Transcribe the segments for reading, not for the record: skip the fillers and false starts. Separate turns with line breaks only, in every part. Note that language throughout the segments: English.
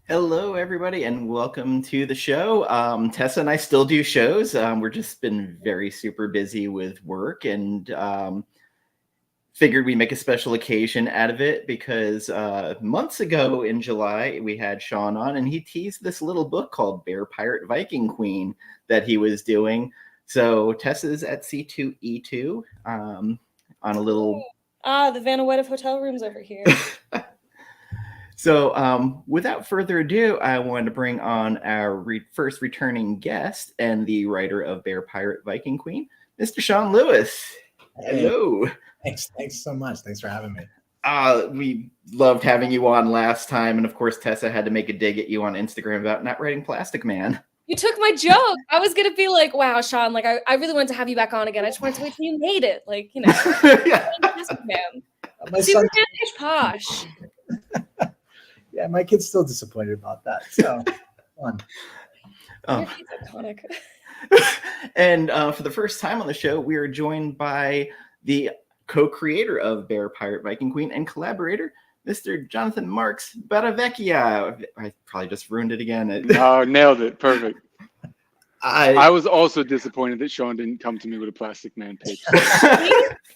Hello, everybody, and welcome to the show. Tessa and I still do shows. We're just been very super busy with work, and figured we make a special occasion out of it because months ago in July we had Sean on, and he teased this little book called Bear Pirate Viking Queen that he was doing. So Tessa's at C2E2 on a little.
The Vanna of hotel rooms over here.
So, without further ado, I wanted to bring on our first returning guest and the writer of Bear Pirate Viking Queen, Mr. Sean Lewis.
Hey.
Hello.
Thanks so much. Thanks for having me.
We loved having you on last time, and of course, Tessa had to make a dig at you on Instagram about not writing Plastic Man.
You took my joke. I was gonna be like, "Wow, Sean! Like, I really wanted to have you back on again. I just wanted to wait till you made it. Like, you know, Plastic Man, super Spanish posh."
Yeah, my kid's still disappointed about that. So fun.
It's iconic.
And for the first time on the show, we are joined by the co-creator of Bear Pirate Viking Queen and collaborator, Mr. Jonathan Marks Barravecchia. I probably just ruined it again.
Oh, nailed it. Perfect. I was also disappointed that Sean didn't come to me with a Plastic Man pitch.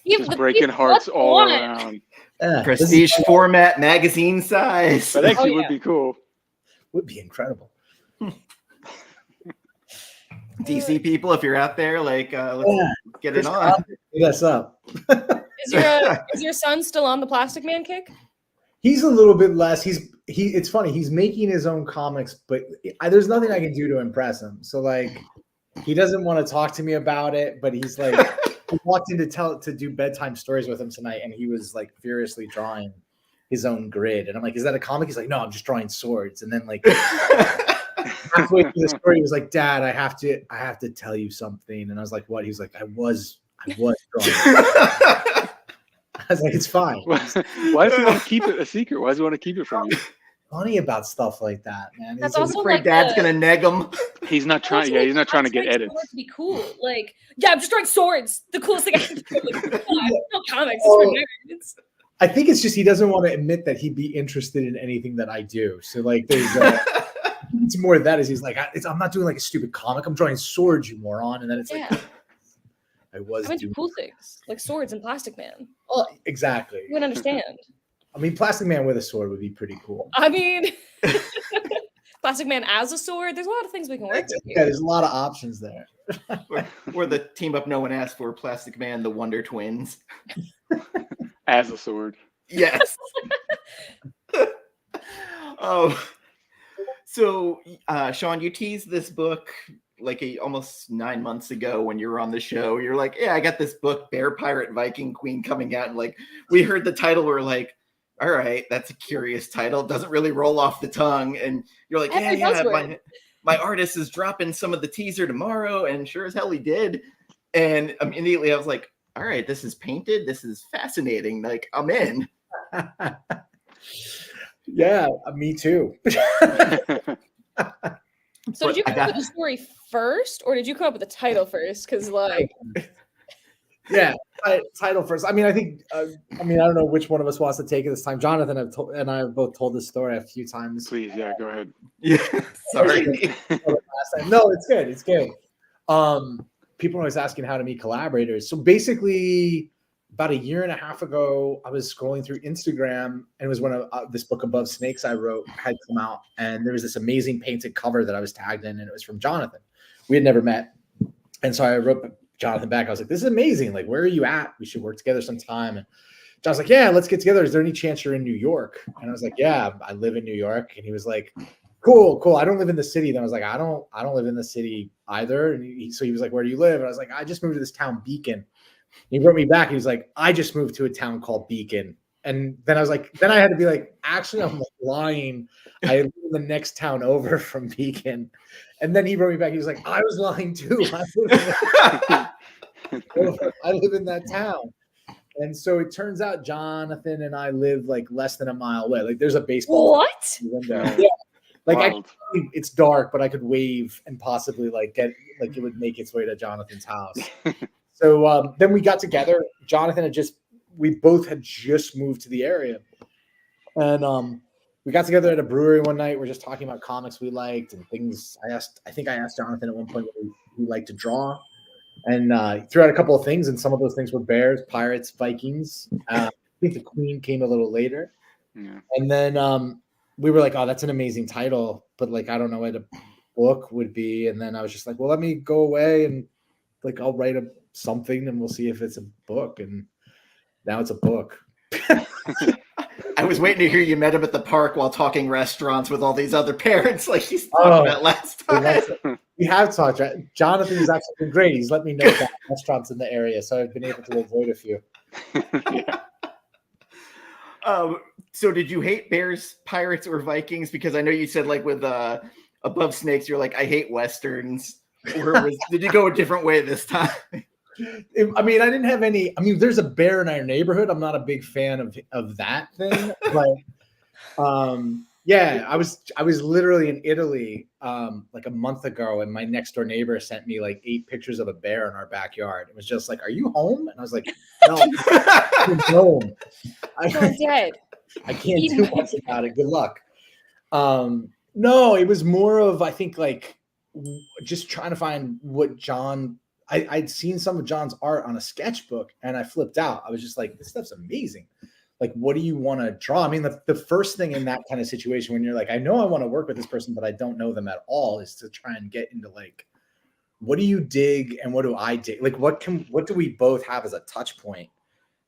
Just breaking hearts all around.
Prestige format, magazine size.
That actually would be cool.
Would be incredible.
DC people, if you're out there, like, let's get it on.
Get us up.
Is your son still on the Plastic Man kick?
He's a little bit less. It's funny. He's making his own comics, but there's nothing I can do to impress him. So like, he doesn't want to talk to me about it, but he's like, I walked in to do bedtime stories with him tonight, and he was like furiously drawing his own grid. And I'm like, is that a comic? He's like, no, I'm just drawing swords. And then like halfway through the story, he was like, Dad, I have to tell you something. And I was like, what? He was like, I was drawing. I was like, it's fine.
Why does he want to keep it a secret? Why does he want to keep it from you?
Funny about stuff like that, man.
That's
He's
also
afraid
like
Dad's gonna neg him.
He's not trying. Yeah, he's not trying to get edits.
To be cool, like, yeah, I'm just drawing swords. The coolest thing I can do. Like, no comics. It's
I think it's just he doesn't want to admit that he'd be interested in anything that I do. So like, there's it's more of that. Is he's like, I'm not doing like a stupid comic. I'm drawing swords, you moron. And then it's like, I went
to cool things like swords and Plastic Man.
Oh, exactly.
You would understand.
I mean, Plastic Man with a sword would be pretty cool.
I mean, Plastic Man as a sword. There's a lot of things we can work with.
Yeah, there's a lot of options there.
Or the team up no one asked for, Plastic Man, the Wonder Twins.
As a sword.
Yes. So, Sean, you teased this book like almost 9 months ago when you were on the show. You're like, yeah, I got this book, Bear Pirate Viking Queen, coming out. And like, we heard the title, we're like, all right, that's a curious title. It doesn't really roll off the tongue. And you're like, my artist is dropping some of the teaser tomorrow. And sure as hell he did. And immediately I was like, all right, this is painted. This is fascinating. Like, I'm in.
Yeah, me too.
So did you come up with the story first, or did you come up with the title first? Because like,
yeah, title first. I mean, I think. I don't know which one of us wants to take it this time. Jonathan and I have both told this story a few times.
Please, yeah, go ahead.
Yeah, sorry.
No, it's good. It's good. People are always asking how to meet collaborators. So basically, about a year and a half ago, I was scrolling through Instagram, and it was when this book Above Snakes I wrote had come out, and there was this amazing painted cover that I was tagged in, and it was from Jonathan. We had never met, and so I wrote Jonathan back. I was like, "This is amazing! Like, where are you at? We should work together sometime." And John's like, "Yeah, let's get together. Is there any chance you're in New York?" And I was like, "Yeah, I live in New York." And he was like, Cool. I don't live in the city. Then I was like, I don't live in the city either. And so he was like, where do you live? And I was like, I just moved to this town, Beacon. He wrote me back. He was like, I just moved to a town called Beacon. And then I was like, then I had to be like, actually, I'm lying. I live in the next town over from Beacon. And then he wrote me back. He was like, I was lying too. I live in that town. And so it turns out Jonathan and I live like less than a mile away. Like there's a baseball window. Yeah. Like it's dark, but I could wave and possibly like get like it would make its way to Jonathan's house. So then we got together. Jonathan we both had just moved to the area, and we got together at a brewery one night. We're just talking about comics we liked and things. I think I asked Jonathan at one point what he liked to draw, and he threw out a couple of things, and some of those things were bears, pirates, Vikings. I think the Queen came a little later, and then we were like, "Oh, that's an amazing title," but like I don't know what a book would be. And then I was just like, "Well, let me go away and like I'll write something, and we'll see if it's a book." And now it's a book.
I was waiting to hear you met him at the park while talking restaurants with all these other parents, like he's talked about last time.
We have talked. Jonathan has actually been great. He's let me know about restaurants in the area, so I've been able to avoid a few.
So did you hate bears, pirates, or Vikings? Because I know you said like with Above Snakes, you're like, I hate Westerns. Or did you go a different way this time?
I mean, I didn't have any. I mean, there's a bear in our neighborhood. I'm not a big fan of that thing, but yeah, I was literally in Italy like a month ago, and my next door neighbor sent me like 8 pictures of a bear in our backyard. It was just like, "Are you home?" And I was like, "No, I'm home.
I'm dead.
I can't do much about it. Good luck." No, it was more of I think like just trying to find what John. I'd seen some of John's art on a sketchbook and I flipped out. I was just like, this stuff's amazing. Like, what do you want to draw? I mean, the first thing in that kind of situation when you're like, I know I want to work with this person, but I don't know them at all, is to try and get into like, what do you dig and what do I dig? Like, what do we both have as a touch point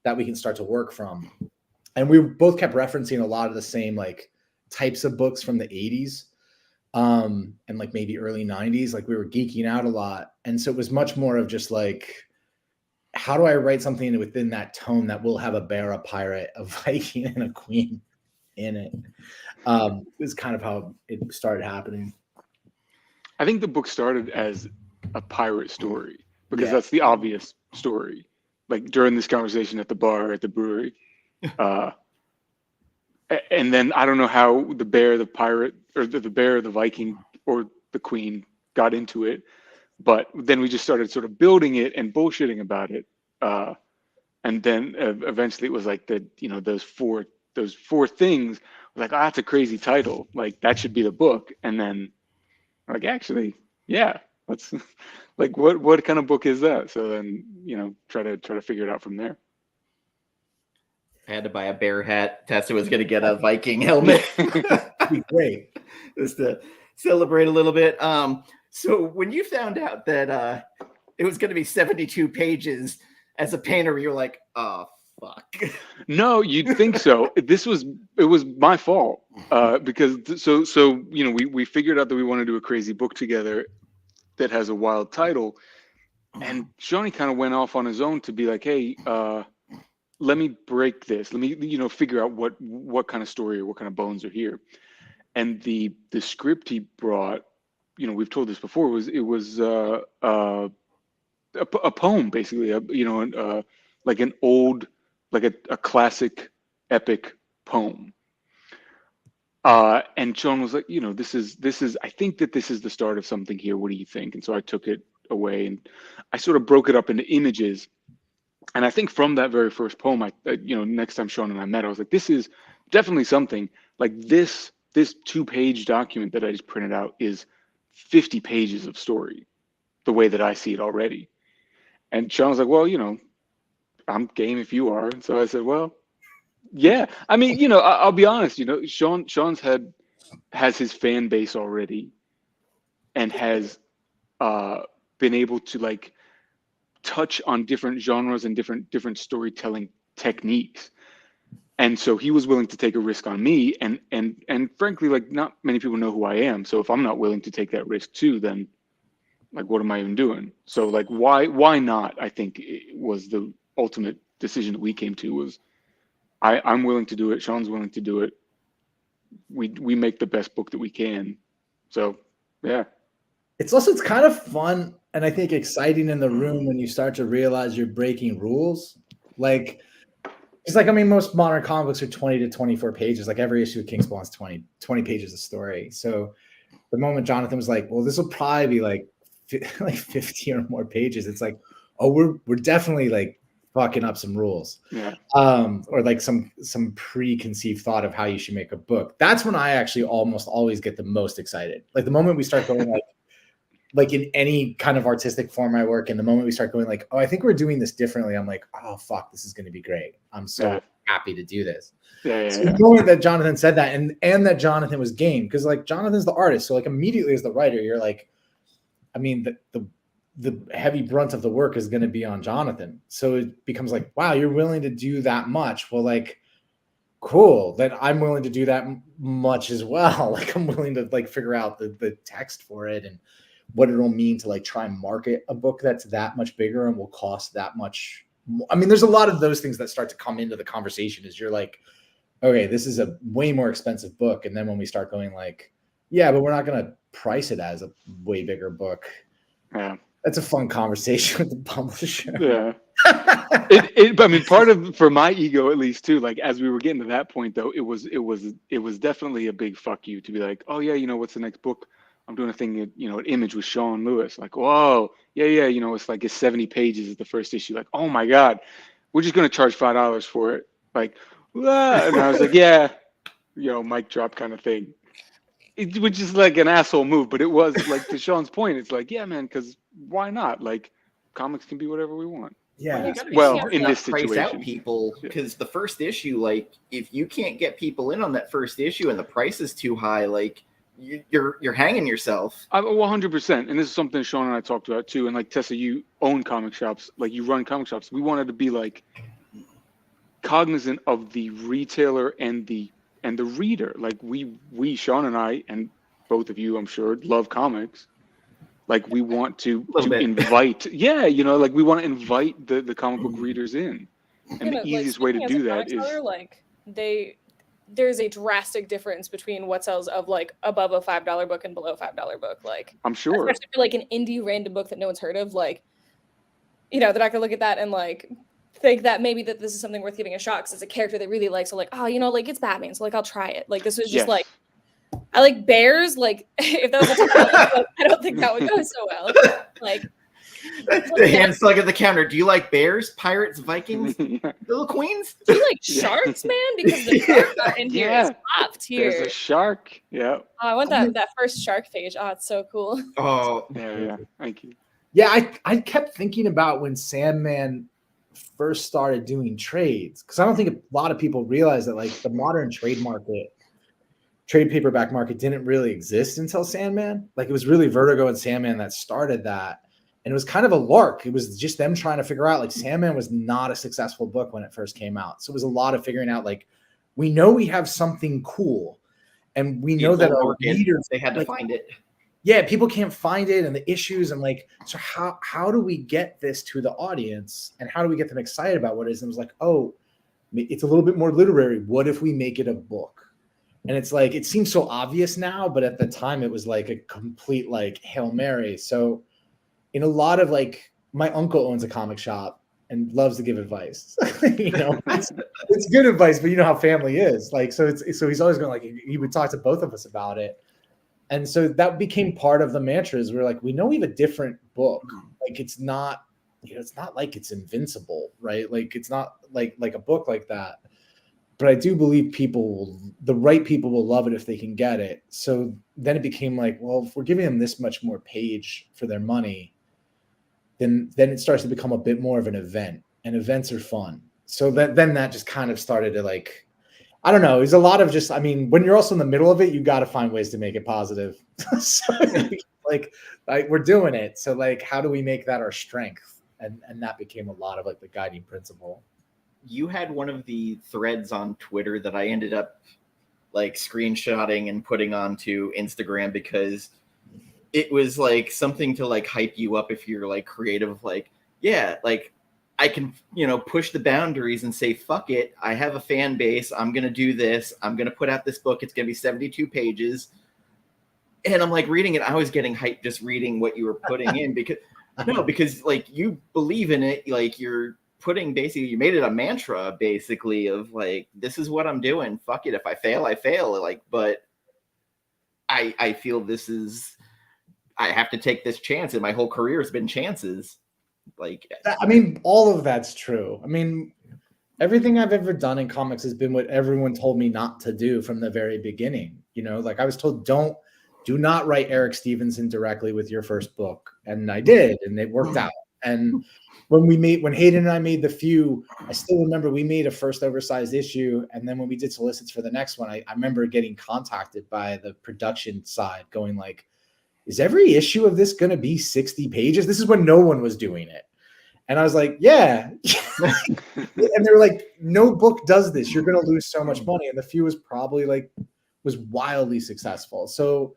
that we can start to work from? And we both kept referencing a lot of the same like types of books from the 80s. And like maybe early 90s, like we were geeking out a lot. And so it was much more of just like, how do I write something within that tone that will have a bear, a pirate, a Viking, and a queen in it? Is kind of how it started happening.
I think the book started as a pirate story because that's the obvious story. Like during this conversation at the bar, at the brewery. And then I don't know how the bear, the pirate, or the bear, the Viking, or the Queen got into it, but then we just started sort of building it and bullshitting about it, and then eventually it was like those four things. Like, oh, that's a crazy title. Like that should be the book. And then, like, actually, yeah, let's like what kind of book is that? So then try to figure it out from there.
I had to buy a bear hat. Tessa was going to get a Viking helmet.
That'd be great.
Just to celebrate a little bit. So when you found out that it was going to be 72 pages as a painter, you were like, oh, fuck.
No, you'd think so. It was my fault because we figured out that we want to do a crazy book together that has a wild title. And Shawnee kind of went off on his own to be like, hey, let me break this. Let me, figure out what kind of story or what kind of bones are here. And the script he brought, we've told this before, it was a poem basically, like an old, like a classic epic poem. And Sean was like, this is, I think that this is the start of something here. What do you think? And so I took it away and I sort of broke it up into images. And I think from that very first poem, next time Sean and I met, I was like, this is definitely something like this 2-page document that I just printed out is 50 pages of story, the way that I see it already. And Sean was like, well, I'm game if you are. And so I said, well, yeah. I mean, I'll be honest, Sean's has his fan base already and has been able to like touch on different genres and different storytelling techniques. And so he was willing to take a risk on me, and frankly, like not many people know who I am. So if I'm not willing to take that risk too, then like what am I even doing? So like why not? I think it was the ultimate decision that we came to was I'm willing to do it. Sean's willing to do it. We make the best book that we can. So yeah.
It's kind of fun and I think exciting in the room when you start to realize you're breaking rules. Like, it's like, I mean, most modern comic books are 20 to 24 pages. Like every issue of Kingspawn is 20 pages of story. So the moment Jonathan was like, well, this will probably be like 50 or more pages. It's like, oh, we're definitely like fucking up some rules.
Yeah.
Or like some preconceived thought of how you should make a book. That's when I actually almost always get the most excited. Like the moment we start going like in any kind of artistic form I work in, the moment we start going like, oh, I think we're doing this differently. I'm like, oh fuck, this is going to be great. I'm so happy to do this. So the moment that Jonathan said that and that Jonathan was game, because like Jonathan's the artist. So like immediately as the writer, you're like, I mean, the heavy brunt of the work is going to be on Jonathan. So it becomes like, wow, you're willing to do that much. Well, like, cool, then I'm willing to do that much as well. Like I'm willing to like figure out the text for it and what it'll mean to like try and market a book that's that much bigger and will cost that much more. I mean, there's a lot of those things that start to come into the conversation as you're like, okay, this is a way more expensive book. And then when we start going like, yeah, but we're not going to price it as a way bigger book.
Yeah.
That's a fun conversation with the publisher.
Yeah. I mean, part of, for my ego at least too, like as we were getting to that point though, it was definitely a big fuck you to be like, oh yeah, you know, what's the next book? I'm doing a thing at, you know, at Image with Sean Lewis. Like, whoa, yeah, you know, it's like it's 70 pages is the first issue. Like, oh my God, we're just gonna charge $5 for it. Like, ah. And I was like, yeah, you know, mic drop kind of thing. It was just like an asshole move, but it was like to Sean's point, it's like, yeah, man, because why not? Like, comics can be whatever we want.
Yeah.
Well, in this
price
situation,
out people, because the first issue, like, if you can't get people in on that first issue and the price is too high, like, you're hanging yourself.
100%. And this is something Sean and I talked about too. And like Tessa, you own comic shops, like you run comic shops. We wanted to be like cognizant of the retailer and the reader. Like we Sean and I, and both of you, I'm sure, love comics. Like we want to invite, you know, like we want to invite the comic book readers in. And the easiest way to do that is
like there's a drastic difference between what sells of like above a $5 book and below a $5 book. Like
I'm sure,
especially for like an indie random book that no one's heard of, like, you know, they're not gonna look at that and like think that maybe that this is something worth giving a shot because it's a character they really like. So like, oh, you know, like it's Batman, so like I'll try it. Like this was just like, I like bears. Like if that was a book, I don't think that would go so well. Like
the hand slug at the counter. Do you like bears, pirates, Vikings, little queens?
Do you like sharks, man? Because the shark got in here is popped here.
There's a shark. Yeah.
Oh, I want that first shark page. Oh, it's so cool.
Oh,
yeah. Thank you.
Yeah, I kept thinking about when Sandman first started doing trades, because I don't think a lot of people realize that like the modern trade paperback market didn't really exist until Sandman. Like it was really Vertigo and Sandman that started that. And it was kind of a lark. It was just them trying to figure out, like, Sandman was not a successful book when it first came out. So it was a lot of figuring out, like, we know we have something cool. And we know that our readers,
they had to find it.
Yeah, people can't find it and the issues. And, like, so how do we get this to the audience? And how do we get them excited about what it is? And it was like, oh, it's a little bit more literary. What if we make it a book? And it's like, it seems so obvious now, but at the time it was like a complete, like, Hail Mary. So in a lot of like, my uncle owns a comic shop and loves to give advice. You know, it's good advice, but you know how family is. Like, so he's always going like, he would talk to both of us about it. And so that became part of the mantras. We're like, we know we have a different book. Like, it's not, you know, it's not like it's invincible, right? Like, it's not like a book like that. But I do believe the right people will love it if they can get it. So then it became like, well, if we're giving them this much more page for their money, then it starts to become a bit more of an event, and events are fun. So then that just kind of started to like, I don't know. There's a lot of just, I mean, when you're also in the middle of it, you got to find ways to make it positive. So like we're doing it. So like, how do we make that our strength? And that became a lot of like the guiding principle.
You had one of the threads on Twitter that I ended up like screenshotting and putting onto Instagram because it was like something to like hype you up if you're like creative, like, yeah, like I can, you know, push the boundaries and say, fuck it. I have a fan base. I'm going to do this. I'm going to put out this book. It's going to be 72 pages. And I'm like reading it. I was getting hyped just reading what you were putting in because like you believe in it. Like you're putting basically, you made it a mantra basically of like, this is what I'm doing. Fuck it. If I fail, I fail. Like, but I feel this is, I have to take this chance, and my whole career has been chances. Like,
I mean, all of that's true. I mean, everything I've ever done in comics has been what everyone told me not to do from the very beginning. You know, like I was told, do not write Eric Stevenson directly with your first book. And I did, and it worked out. And when Hayden and I made The Few, I still remember we made a first oversized issue. And then when we did solicits for the next one, I remember getting contacted by the production side going like, is every issue of this going to be 60 pages? This is when no one was doing it. And I was like, yeah. And they're like, no book does this. You're going to lose so much money. And The Few was probably was wildly successful. So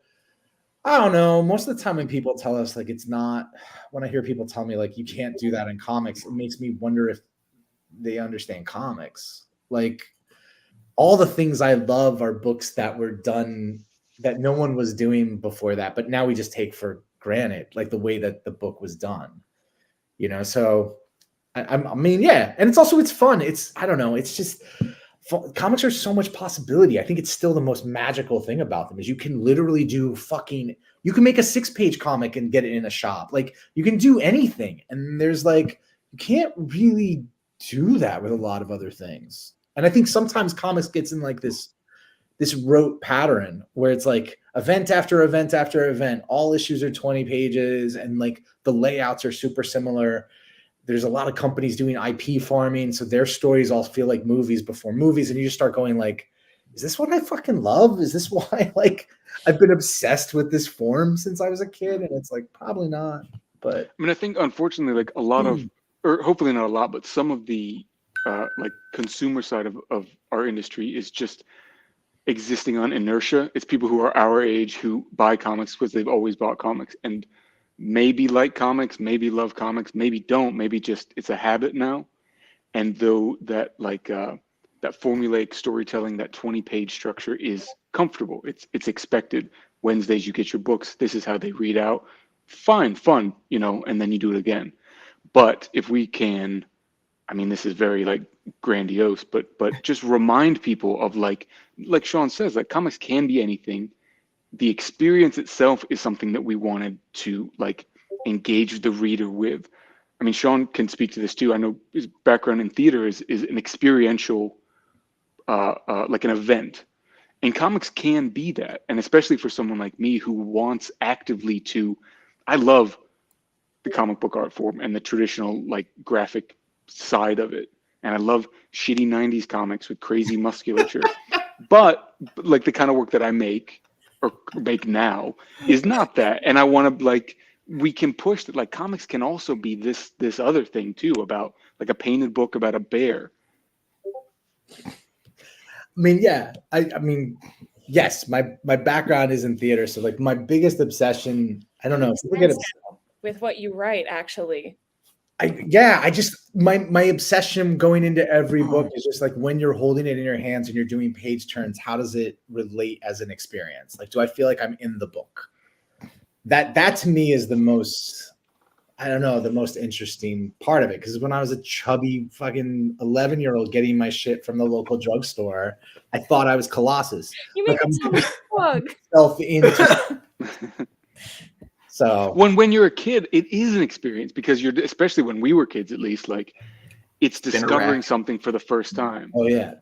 I don't know. Most of the time when people tell us like it's not, when I hear people tell me like you can't do that in comics, it makes me wonder if they understand comics. Like all the things I love are books that were done that no one was doing before that, but now we just take for granted, like the way that the book was done, you know? So I mean, yeah. And it's fun. I don't know. It's just comics are so much possibility. I think it's still the most magical thing about them is you can literally do you can make a 6-page comic and get it in a shop. Like you can do anything. And there's like, you can't really do that with a lot of other things. And I think sometimes comics gets in like this rote pattern where it's like event after event after event, all issues are 20 pages and like the layouts are super similar. There's a lot of companies doing IP farming, so their stories all feel like movies before movies, and you just start going like, is this what I fucking love? Is this why like I've been obsessed with this form since I was a kid? And it's like, probably not. But
I mean, I think unfortunately, like a lot of, or hopefully not a lot, but some of the like consumer side of our industry is just existing on inertia. It's people who are our age who buy comics because they've always bought comics and maybe like comics, maybe love comics, maybe don't, maybe just it's a habit now. And though that like that formulaic storytelling, that 20-page structure is comfortable, it's expected. Wednesdays you get your books, this is how they read out, fine, fun, you know, and then you do it again. But if we can, I mean, this is very like grandiose, but just remind people of like Sean says, like comics can be anything. The experience itself is something that we wanted to like engage the reader with. I mean, Sean can speak to this too. I know his background in theater is an experiential, like an event. And comics can be that. And especially for someone like me who wants actively to, I love the comic book art form and the traditional like graphic side of it. And I love shitty 90s comics with crazy musculature. But like the kind of work that I make or make now is not that. And I want to like, we can push that like comics can also be this other thing too, about like a painted book about a bear.
I mean, yeah, I mean, yes, my background is in theater. So like my biggest obsession, I don't know.
With what you write, actually.
I just my obsession going into every book is just like when you're holding it in your hands and you're doing page turns, how does it relate as an experience? Like, do I feel like I'm in the book? That to me is the most, I don't know, the most interesting part of it. Because when I was a chubby fucking 11-year-old getting my shit from the local drugstore, I thought I was Colossus.
You make it sound like a plug.
Self into. So
when you're a kid, it is an experience because you're, especially when we were kids, at least, like it's discovering something for the first time.
Oh yeah.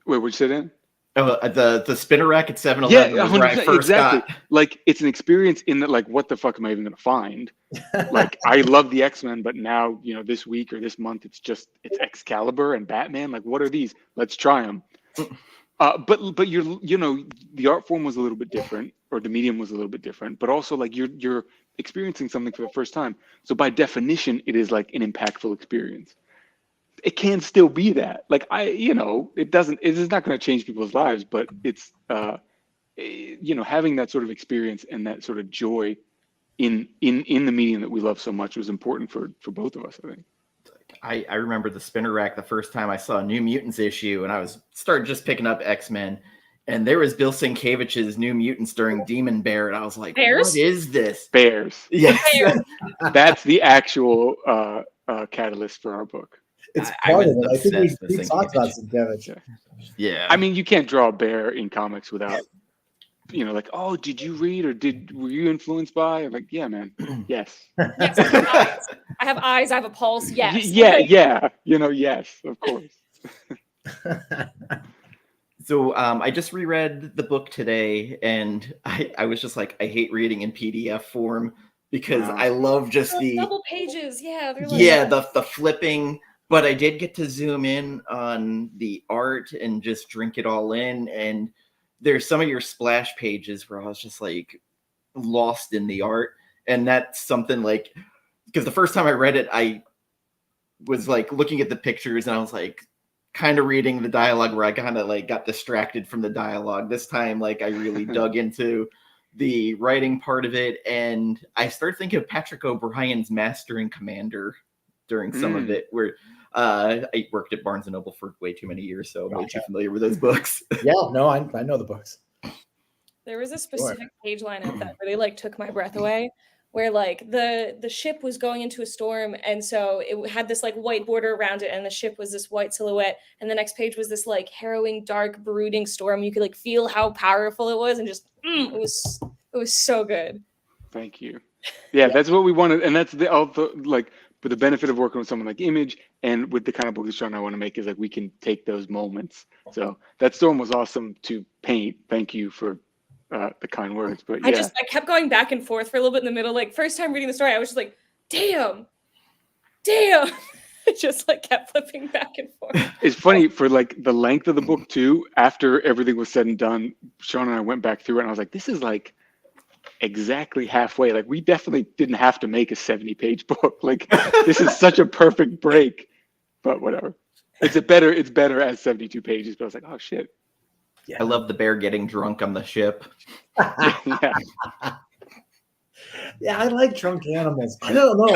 Wait, what'd you say then?
Oh, the spinner rack at 7-Eleven.
Yeah,
was where I first
exactly.
got.
Like it's an experience in that, like, what the fuck am I even gonna find? Like I love the X-Men, but now, you know, this week or this month, it's Excalibur and Batman. Like, what are these? Let's try them. But you're, you know, the art form was a little bit different, or the medium was a little bit different, but also like you're experiencing something for the first time. So by definition, it is like an impactful experience. It can still be that. Like it is not going to change people's lives, but it's you know, having that sort of experience and that sort of joy in the medium that we love so much was important for both of us, I think.
I remember the spinner rack the first time I saw a New Mutants issue, and I started just picking up X-Men, and there was Bill Sienkiewicz's New Mutants during Demon Bear, and I was like,
Bears?
what is this?
Bears.
Yes.
Bears.
That's the actual catalyst for our book.
It's
I
part
was
of it. I think
obsessed
we
with
talked about
Sienkiewicz.
Sienkiewicz's.
Yeah.
I mean, you can't draw a bear in comics without like, oh, did you read or were you influenced by? I'm like, yeah, man, yes.
Yes, I have eyes. I have a pulse. Yes.
Yeah. Yes, of course.
So I just reread the book today, and I was just like, I hate reading in PDF form because I love just the
double pages. Yeah, they're like
the flipping. But I did get to zoom in on the art and just drink it all in. And there's some of your splash pages where I was just like lost in the art, and that's something like, because the first time I read it, I was like looking at the pictures and I was like kind of reading the dialogue where I kind of like got distracted from the dialogue. This time, like I really dug into the writing part of it, and I started thinking of Patrick O'Brien's Master and Commander during some of it, where I worked at Barnes & Noble for way too many years, so I'm way too familiar with those books.
Yeah, no, I know the books.
There was a specific page lineup that really like took my breath away, where like the ship was going into a storm, and so it had this like white border around it, and the ship was this white silhouette, and the next page was this like harrowing, dark, brooding storm. You could like feel how powerful it was, and just it was so good.
Thank you. Yeah, that's what we wanted, and that's like. But the benefit of working with someone like Image and with the kind of book that I want to make is like we can take those moments. So that storm was awesome to paint. Thank you for the kind words. But yeah,
I kept going back and forth for a little bit in the middle. Like first time reading the story, I was just like, damn. I just like kept flipping back and forth.
It's funny for like the length of the book too. After everything was said and done, Sean and I went back through it and I was like, this is like exactly halfway. Like we definitely didn't have to make a 70-page book. Like this is such a perfect break. But whatever. It's better as 72 pages. But I was like, oh shit.
Yeah. I love the bear getting drunk on the ship.
Yeah, I like drunk animals. I don't know.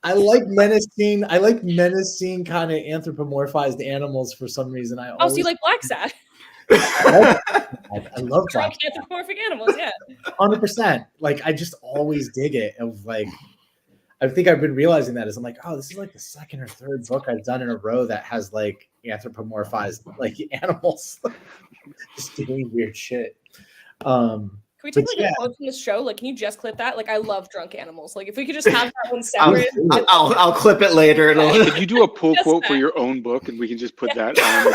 I like menacing. I like menacing kind of anthropomorphized animals for some reason.
So you like Black Sat?
I love
drunk anthropomorphic animals. Yeah,
100%. Like I just always dig it. Of like, I think I've been realizing that as I'm like, oh, this is like the second or third book I've done in a row that has like anthropomorphized like animals just doing weird shit.
Can we take like a quote from the show? Like, can you just clip that? Like, I love drunk animals. Like, if we could just have that one separate.
I'll clip it later.
Could you do a pull quote for your own book, and we can just put that on?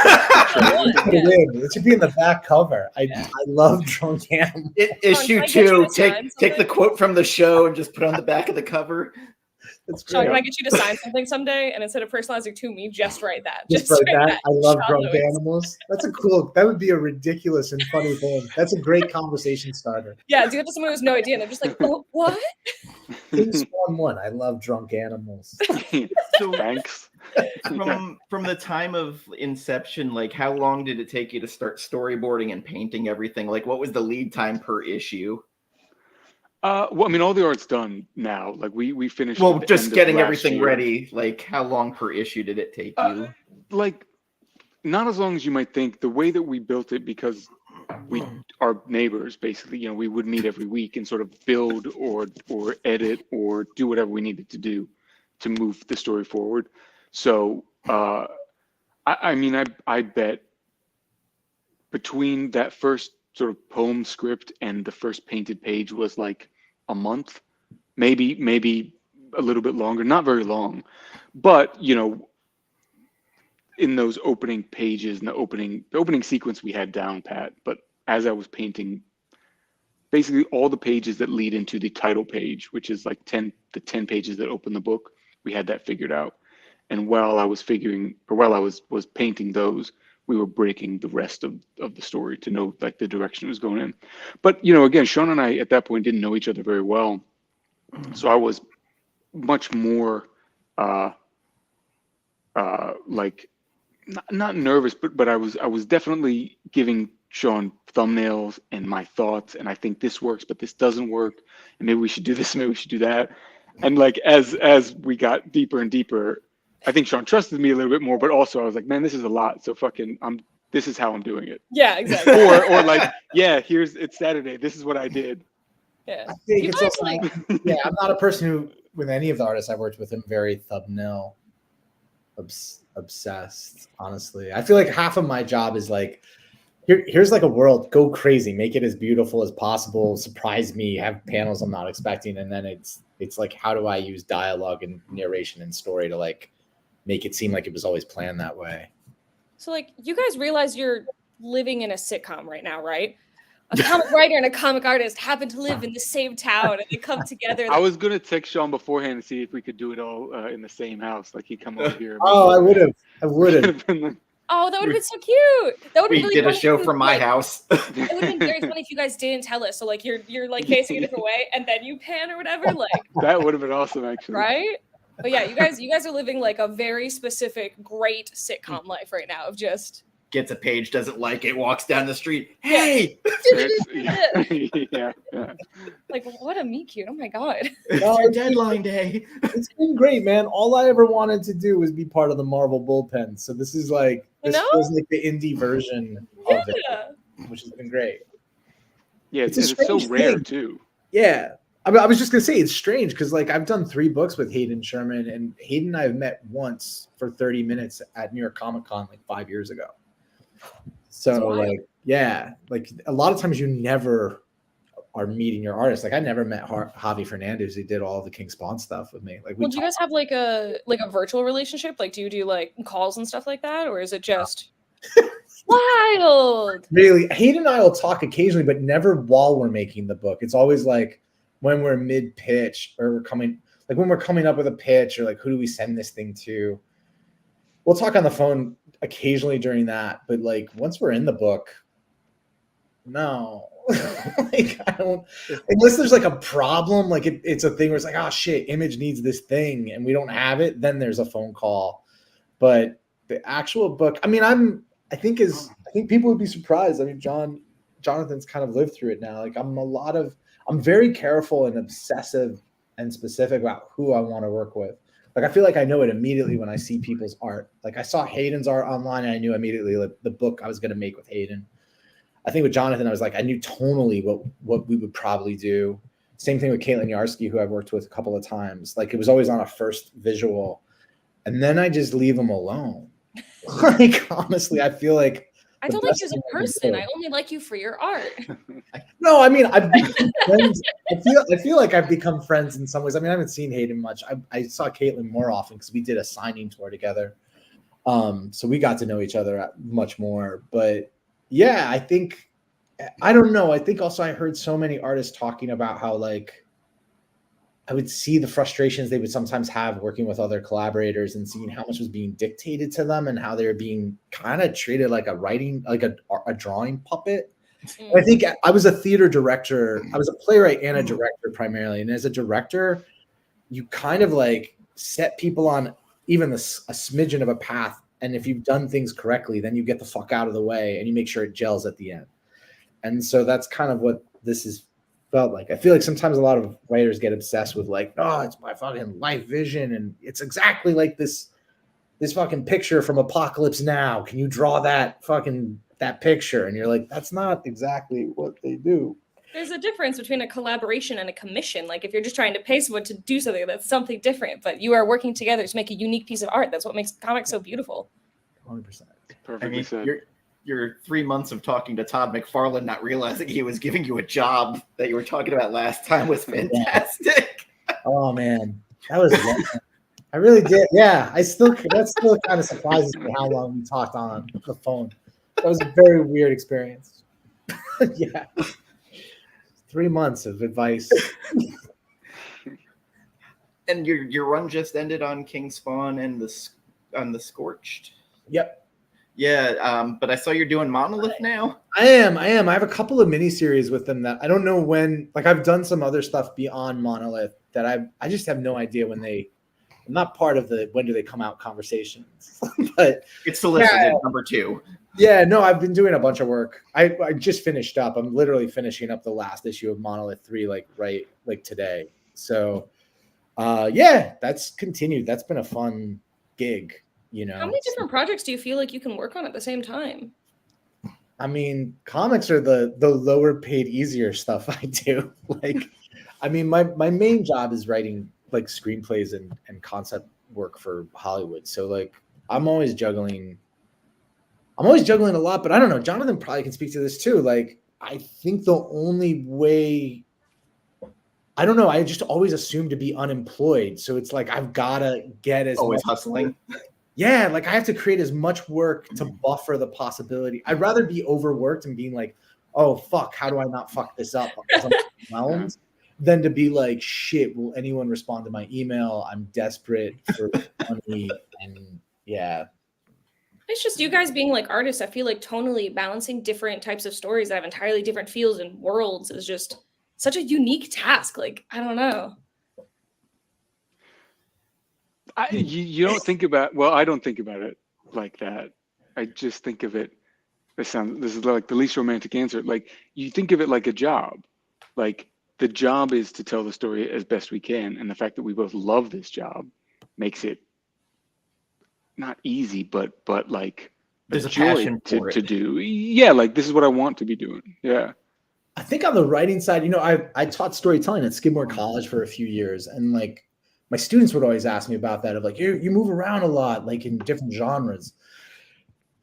It should be in the back cover. I love drunk animals.
Issue 2. Take the quote from the show and just put it on the back of the cover.
Sean, can I get you to sign something someday? And instead of personalizing to me, just write that.
Just write that. I love drunk animals. That would be a ridiculous and funny thing. That's a great conversation starter.
Yeah, do it to someone who has no idea, and they're just like, oh, what?
King Spawn 1. I love drunk animals.
So thanks. From the time of inception, like how long did it take you to start storyboarding and painting everything? Like what was the lead time per issue?
Well, I mean, all the art's done now. Like we finished.
Well, just getting everything ready. Like, how long per issue did it take you?
Like, not as long as you might think. The way that we built it, because we are neighbors, basically. You know, we would meet every week and sort of build or edit or do whatever we needed to do to move the story forward. So, I mean, I bet between that first sort of poem script and the first painted page was like a month, maybe a little bit longer, not very long, but you know, in those opening pages and the opening sequence we had down pat. But as I was painting basically all the pages that lead into the title page, which is like the 10 pages that open the book, we had that figured out. And while I was painting those, we were breaking the rest of the story to know like the direction it was going in. But, you know, again, Sean and I at that point didn't know each other very well. So I was much more like not nervous, but I was definitely giving Sean thumbnails and my thoughts. And I think this works, but this doesn't work. And maybe we should do this, maybe we should do that. And like, as we got deeper and deeper, I think Sean trusted me a little bit more, but also I was like, man, this is a lot. So this is how I'm doing it.
Yeah, exactly.
or like, yeah, it's Saturday. This is what I did.
Yeah.
I think it's also, I'm not a person who, with any of the artists I've worked with, I'm very thumbnail obsessed, honestly. I feel like half of my job is like, here's like a world, go crazy, make it as beautiful as possible, surprise me, have panels I'm not expecting, and then it's like, how do I use dialogue and narration and story to like make it seem like it was always planned that way?
So like, you guys realize you're living in a sitcom right now, right? A comic writer and a comic artist happen to live in the same town, and they come together.
I was gonna text Sean beforehand to see if we could do it all in the same house. Like he'd come over here.
Oh, I would have.
Oh, that would have been so cute. That would
We
really
did a show from my house.
It would have been very funny if you guys didn't tell us. So like you're like facing a different way, and then you pan or whatever. Like
that would have been awesome, actually.
Right? But yeah, you guys are living like a very specific, great sitcom life right now of just
gets a page, doesn't like it, walks down the street. Hey!
Yeah.
Like, what a meet cute. Oh my God.
It's your deadline day.
It's been great, man. All I ever wanted to do was be part of the Marvel bullpen. So this is like, this feels like the indie version of it, which has been great.
Yeah, it's so rare too.
Yeah. I was just going to say, it's strange because like I've done 3 books with Hayden Sherman, and Hayden and I have met once for 30 minutes at New York Comic Con like 5 years ago. So like, yeah, like a lot of times you never are meeting your artist. Like I never met Javi Fernandez, who did all the King Spawn stuff with me. Like,
well, do you guys have like a virtual relationship? Like, do you do like calls and stuff like that, or is it just wild?
Really, Hayden and I will talk occasionally, but never while we're making the book. It's always like when we're mid pitch or when we're coming up with a pitch, or like, who do we send this thing to? We'll talk on the phone occasionally during that, but like once we're in the book, no. Like I don't, unless there's like a problem, like it's a thing where it's like, oh shit, Image needs this thing and we don't have it, then there's a phone call. But the actual book, I mean, I think people would be surprised. I mean, Jonathan's kind of lived through it now. Like I'm very careful and obsessive and specific about who I want to work with. Like, I feel like I know it immediately when I see people's art. Like I saw Hayden's art online and I knew immediately like the book I was going to make with Hayden. I think with Jonathan, I was like, I knew tonally what we would probably do. Same thing with Caitlin Yarsky, who I've worked with a couple of times. Like it was always on a first visual, and then I just leave them alone. Like honestly, I feel like
I don't like you as a person. I only like you for your art.
No, I mean I've become friends. I feel like I've become friends in some ways. I mean, I haven't seen Hayden much. I saw Caitlin more often because we did a signing tour together. So we got to know each other much more. But yeah, I don't know. I think also I heard so many artists talking about how like I would see the frustrations they would sometimes have working with other collaborators and seeing how much was being dictated to them and how they were being kind of treated like a drawing puppet. Mm. I think I was a theater director. I was a playwright and a director primarily. And as a director, you kind of like set people on even a smidgen of a path. And if you've done things correctly, then you get the fuck out of the way and you make sure it gels at the end. And so that's kind of what this is felt like. I feel like sometimes a lot of writers get obsessed with like, oh, it's my fucking life vision. And it's exactly like this fucking picture from Apocalypse Now. Can you draw that picture? And you're like, that's not exactly what they do.
There's a difference between a collaboration and a commission. Like if you're just trying to pay someone to do something, that's something different, but you are working together to make a unique piece of art. That's what makes comics so beautiful.
100%.
Perfectly said.
Your 3 months of talking to Todd McFarlane, not realizing he was giving you a job that you were talking about last time was fantastic.
Oh man, that was I really did. Yeah, that still kind of surprises me how long we talked on the phone. That was a very weird experience. Yeah, 3 months of advice.
And your run just ended on King Spawn and the Scorched.
Yep.
Yeah, but I saw you're doing Monolith now.
I am. I have a couple of miniseries with them that I don't know when. Like I've done some other stuff beyond Monolith that I just have no idea when I'm not part of the when do they come out conversations. But
it's solicited number 2.
Yeah, no, I've been doing a bunch of work. I just finished up. I'm literally finishing up the last issue of Monolith 3 like today. So yeah, that's continued. That's been a fun gig. You know,
how many different projects do you feel like you can work on at the same time?
I mean, comics are the lower paid, easier stuff I do. Like, I mean, my main job is writing like screenplays and concept work for Hollywood. So like I'm always juggling I'm always juggling a lot, but I don't know. Jonathan probably can speak to this too. Like, I think the only way, I don't know. I just always assume to be unemployed. So it's like, I've got to get as
Always
much
hustling.
Yeah, like I have to create as much work to buffer the possibility. I'd rather be overworked and being like, oh, fuck, how do I not fuck this up? Because I'm overwhelmed, than to be like, shit, will anyone respond to my email? I'm desperate for money. And yeah.
It's just you guys being like artists. I feel like tonally balancing different types of stories that have entirely different feels and worlds is just such a unique task. Like, I don't know.
You don't think about, well, I don't think about it like that. I just think of it, this is like the least romantic answer. Like, you think of it like a job. Like, the job is to tell the story as best we can. And the fact that we both love this job makes it not easy, but like
There's a
joy
passion for
to
it.
do. Yeah, like this is what I want to be doing. Yeah.
I think on the writing side, I taught storytelling at Skidmore College for a few years, and like my students would always ask me about that, of like, you move around a lot, like in different genres.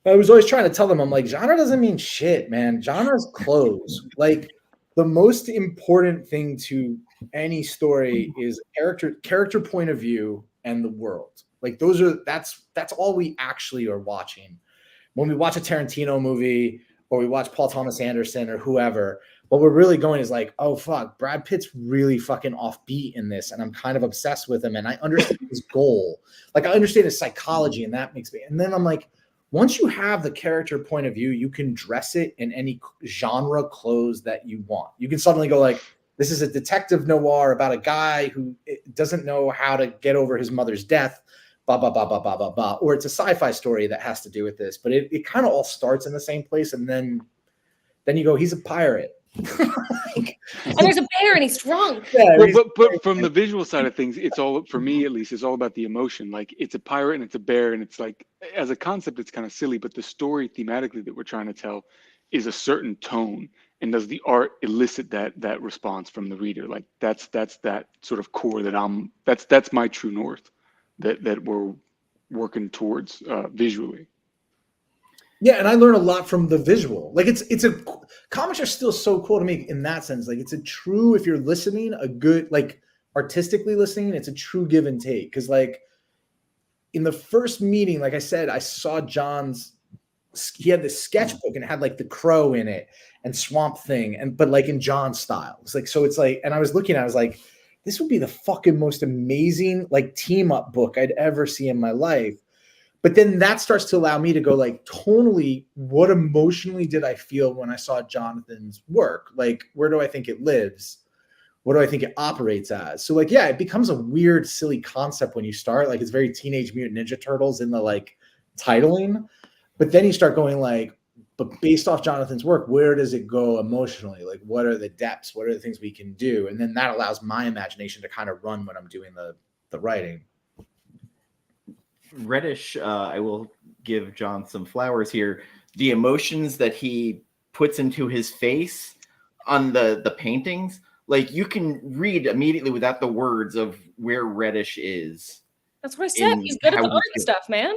I was always trying to tell them, I'm like, genre doesn't mean shit, man. Genres close. Like, the most important thing to any story is character point of view and the world. Like, that's all we actually are watching. When we watch a Tarantino movie or we watch Paul Thomas Anderson or whoever, what we're really going is like, oh fuck, Brad Pitt's really fucking offbeat in this, and I'm kind of obsessed with him, and I understand his goal. Like, I understand his psychology, and that makes me. And then I'm like, once you have the character point of view, you can dress it in any genre clothes that you want. You can suddenly go like, this is a detective noir about a guy who doesn't know how to get over his mother's death, blah, blah, blah, blah, blah, blah, blah. Or it's a sci-fi story that has to do with this. But it kind of all starts in the same place. And then you go, he's a pirate.
And there's a bear and he's drunk.
Yeah,
Well, but from the visual side of things, it's all, for me at least, it's all about the emotion. Like, it's a pirate and it's a bear, and it's like, as a concept, it's kind of silly, but the story thematically that we're trying to tell is a certain tone. And does the art elicit that response from the reader? Like, that's that sort of core that that's my true north that we're working towards visually.
Yeah, and I learn a lot from the visual. Like, comics are still so cool to me in that sense. Like, it's a true, if you're listening, a good, like, artistically listening, it's a true give and take. Because like in the first meeting, like I said, I saw he had this sketchbook and it had like the crow in it and Swamp Thing, but like in John's style. It's like, so it's like, and I was looking, I was like, this would be the fucking most amazing like team up book I'd ever see in my life. But then that starts to allow me to go like, tonally, what emotionally did I feel when I saw Jonathan's work? Like, where do I think it lives? What do I think it operates as? So like, yeah, it becomes a weird, silly concept when you start. Like, it's very Teenage Mutant Ninja Turtles in the like titling. But then you start going like, but based off Jonathan's work, where does it go emotionally? Like, what are the depths? What are the things we can do? And then that allows my imagination to kind of run when I'm doing the writing.
Reddish, I will give John some flowers here. The emotions that he puts into his face on the paintings, like, you can read immediately without the words of where Reddish is.
That's what I said. He's good at the art stuff, man.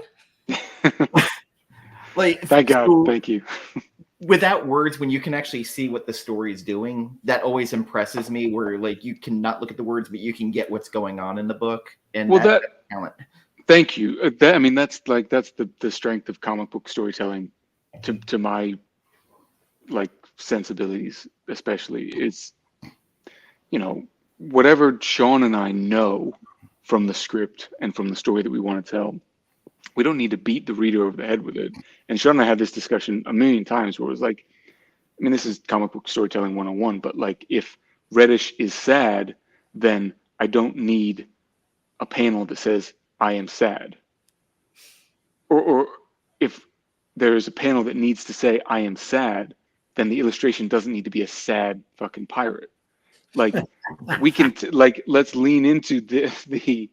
Like,
thank God, thank you.
Without words, when you can actually see what the story is doing, that always impresses me. Where like you cannot look at the words, but you can get what's going on in the book, and
well,
that's talent.
Thank you. I mean, that's the strength of comic book storytelling, to my like sensibilities, especially, is, you know, whatever Sean and I know from the script and from the story that we want to tell, we don't need to beat the reader over the head with it. And Sean and I had this discussion a million times where it was like, I mean, this is comic book storytelling 101, but like, if Reddish is sad, then I don't need a panel that says, I am sad. Or if there is a panel that needs to say, I am sad, then the illustration doesn't need to be a sad fucking pirate. Like, we can let's lean into the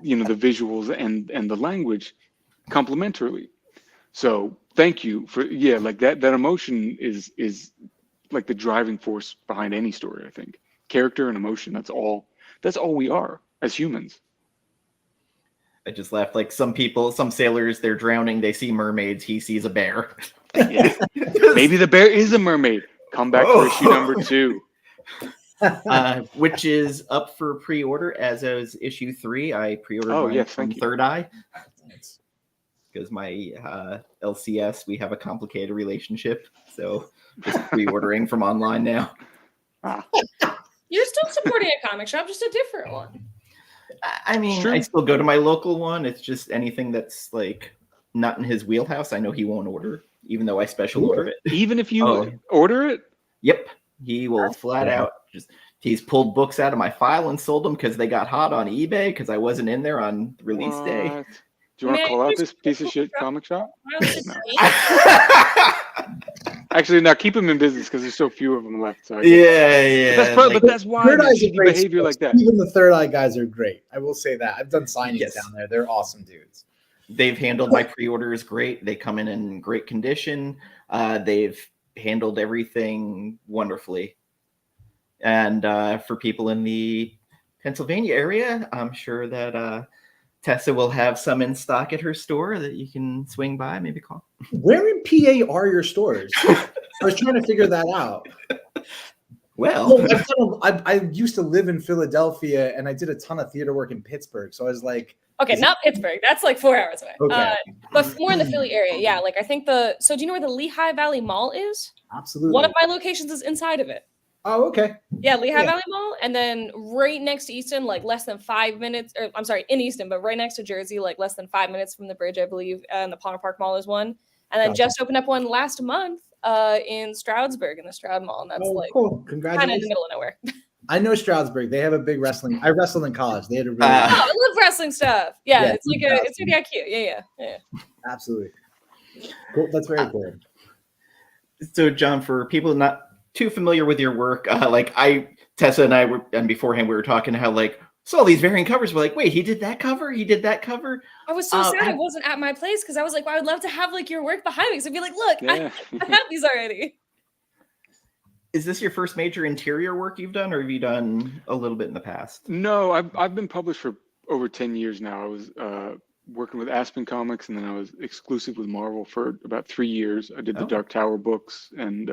you know, the visuals and the language complementarily. So thank you for, yeah, like that emotion is like the driving force behind any story. I think character and emotion, that's all we are as humans.
I just laughed. Like some sailors, they're drowning. They see mermaids. He sees a bear.
Yeah. Maybe the bear is a mermaid. Come back for issue number 2.
Which is up for pre-order as is issue 3. I pre-ordered mine from Third Eye. Because my LCS, we have a complicated relationship. So just pre-ordering from online now.
You're still supporting a comic shop, just a different one.
I mean, I still go to my local one. It's just anything that's like not in his wheelhouse. I know he won't order, even though I special order it.
Even if you order it?
Yep. He will flat out he's pulled books out of my file and sold them because they got hot on eBay because I wasn't in there on release day.
Do you want to call out this piece of shit comic shop? No. Actually, now keep them in business because there's so few of them left. So
yeah.
But that's why there's behavior like that.
Even the Third Eye guys are great. I will say that. I've done signings down there. They're awesome dudes.
They've handled my pre-orders great. They come in great condition. They've handled everything wonderfully. And for people in the Pennsylvania area, I'm sure that Tessa will have some in stock at her store that you can swing by, maybe call.
Where in PA are your stores? I was trying to figure that out.
Well,
I used to live in Philadelphia, and I did a ton of theater work in Pittsburgh. So I was like,
okay, not Pittsburgh. That's like 4 hours away.
Okay.
But more in the Philly area. Yeah, like I think so do you know where the Lehigh Valley Mall is?
Absolutely.
One of my locations is inside of it.
Oh, okay.
Yeah, Lehigh Valley Mall. And then right next to Easton, like less than 5 minutes, or I'm sorry, in Easton, but right next to Jersey, like less than 5 minutes from the bridge, I believe. And the Palmer Park Mall is one. And then just opened up one last month in Stroudsburg in the Stroud Mall. And that's
cool.
Kind
Congratulations.
of in the middle of nowhere.
I know Stroudsburg. They have a big wrestling. I wrestled in college. They had a really
I love wrestling stuff. Yeah, it's like it's really cute. Yeah.
Absolutely. Cool. That's very cool.
So, John, for people not too familiar with your work, Tessa and I were, and beforehand we were talking how saw these variant covers. We're like, wait, he did that cover? He did that cover?
I was so sad it wasn't at my place because I was like, well, I would love to have your work behind me. Because I'd be like, look, I have these already.
Is this your first major interior work you've done, or have you done a little bit in the past?
No, I've been published for over 10 years now. I was working with Aspen Comics, and then I was exclusive with Marvel for about 3 years. I did the Dark Tower books and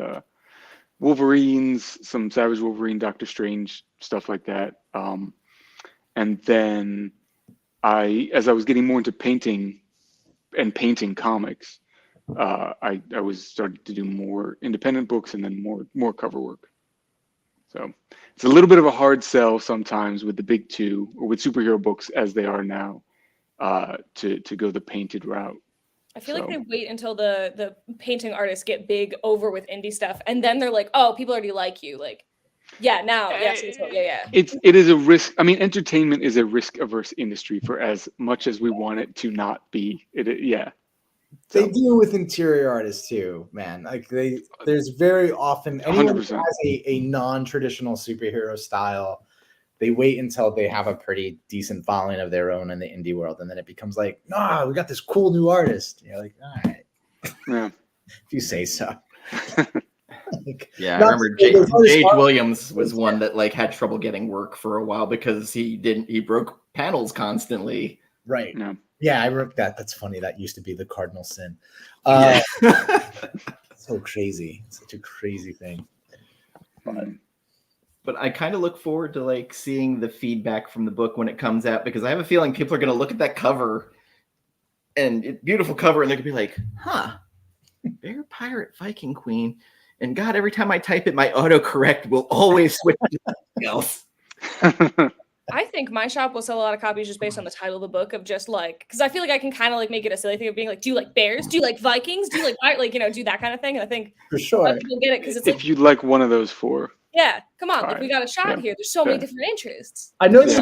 Wolverines, some Savage Wolverine, Doctor Strange, stuff like that. And then as I was getting more into painting comics, I was starting to do more independent books and then more cover work. So it's a little bit of a hard sell sometimes with the big two, or with superhero books as they are now, to go the painted route.
I feel like they wait until the painting artists get big over with indie stuff, and then they're like, oh, people already like you.
It is a risk. I mean, entertainment is a risk-averse industry for as much as we want it to not be.
They deal with interior artists too, man. There's very often anyone who has a non-traditional superhero style. They wait until they have a pretty decent following of their own in the indie world, and then it becomes like, nah, we got this cool new artist. And you're like, all right, if you say so.
I remember Jage Williams was one that had trouble getting work for a while because he broke panels constantly.
Right. Yeah, I wrote that. That's funny. That used to be the cardinal sin. So crazy. Such a crazy thing.
But I kind of look forward to seeing the feedback from the book when it comes out, because I have a feeling people are going to look at that cover and beautiful cover, and they're going to be like, huh, Bear Pirate Viking Queen. And God, every time I type it, my autocorrect will always switch to something else.
I think my shop will sell a lot of copies just based on the title of the book, of just because I feel like I can kind of make it a silly thing of being do you like bears? Do you like Vikings? Do you like do that kind of thing? And I think
for sure
people get it because it's
if you'd like one of those four.
Yeah, come on, we got a shot here. There's so many different interests.
I know
there's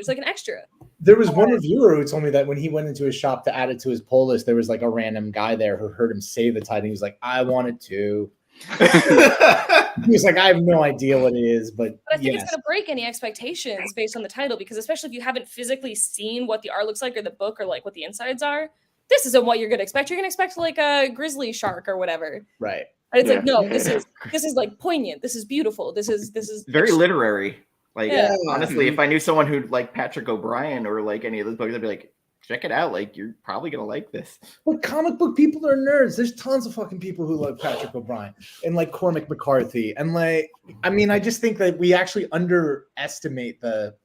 an extra.
There was one reviewer who told me that when he went into his shop to add it to his pull list, there was a random guy there who heard him say the title. He was like, I want it too. He was like, I have no idea what it is, but
I think it's going to break any expectations based on the title, because especially if you haven't physically seen what the art looks like or the book or what the insides are, this isn't what you're going to expect. You're going to expect a grizzly shark or whatever,
right?
And it's this is poignant. This is beautiful. This is
very literary. Honestly, if I knew someone who'd like Patrick O'Brien or any of those books, I'd be like, check it out. Like, you're probably gonna like this.
But comic book people are nerds. There's tons of fucking people who love Patrick O'Brien and like Cormac McCarthy. And like, I mean, I just think that we actually underestimate the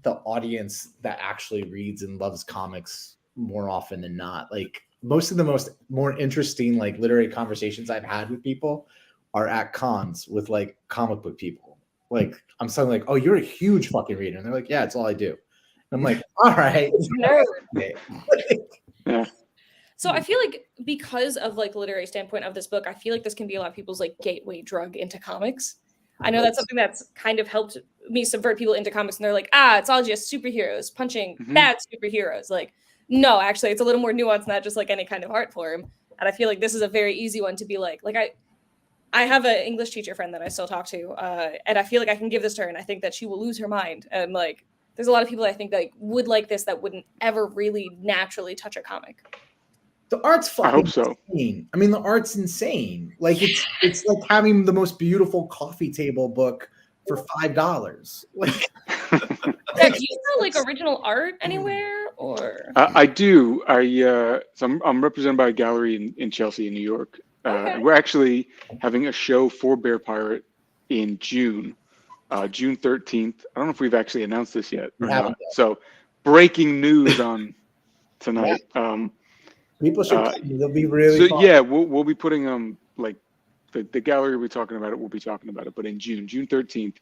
audience that actually reads and loves comics more often than not. Like, most of the more interesting like literary conversations I've had with people are at cons with like comic book people. Like, I'm suddenly like, oh, you're a huge fucking reader. And they're like, yeah, it's all I do. I'm like, all right.
Yeah.
So I feel like because of like the literary standpoint of this book, I feel like this can be a lot of people's like gateway drug into comics. I know that's something that's kind of helped me subvert people into comics, and they're like, it's all just superheroes punching bad superheroes. Like, no, actually, it's a little more nuanced than that, just like any kind of art form. And I feel like this is a very easy one to be like I have an English teacher friend that I still talk to, and I feel like I can give this to her, and I think that she will lose her mind. And like, there's a lot of people I think that like, would like this that wouldn't ever really naturally touch a comic.
The art's fucking
I hope so.
insane. I mean, the art's insane. Like, it's like having the most beautiful coffee table book for $5. Like,
Do you sell like original art anywhere, or?
I do. So I'm represented by a gallery in Chelsea, in New York. And we're actually having a show for Bear Pirate in June, June 13th. I don't know if we've actually announced this yet or not. So, breaking news on tonight.
people should they'll be really fun.
Yeah, we'll be putting like the gallery we're talking about it. We'll be talking about it, but in June 13th,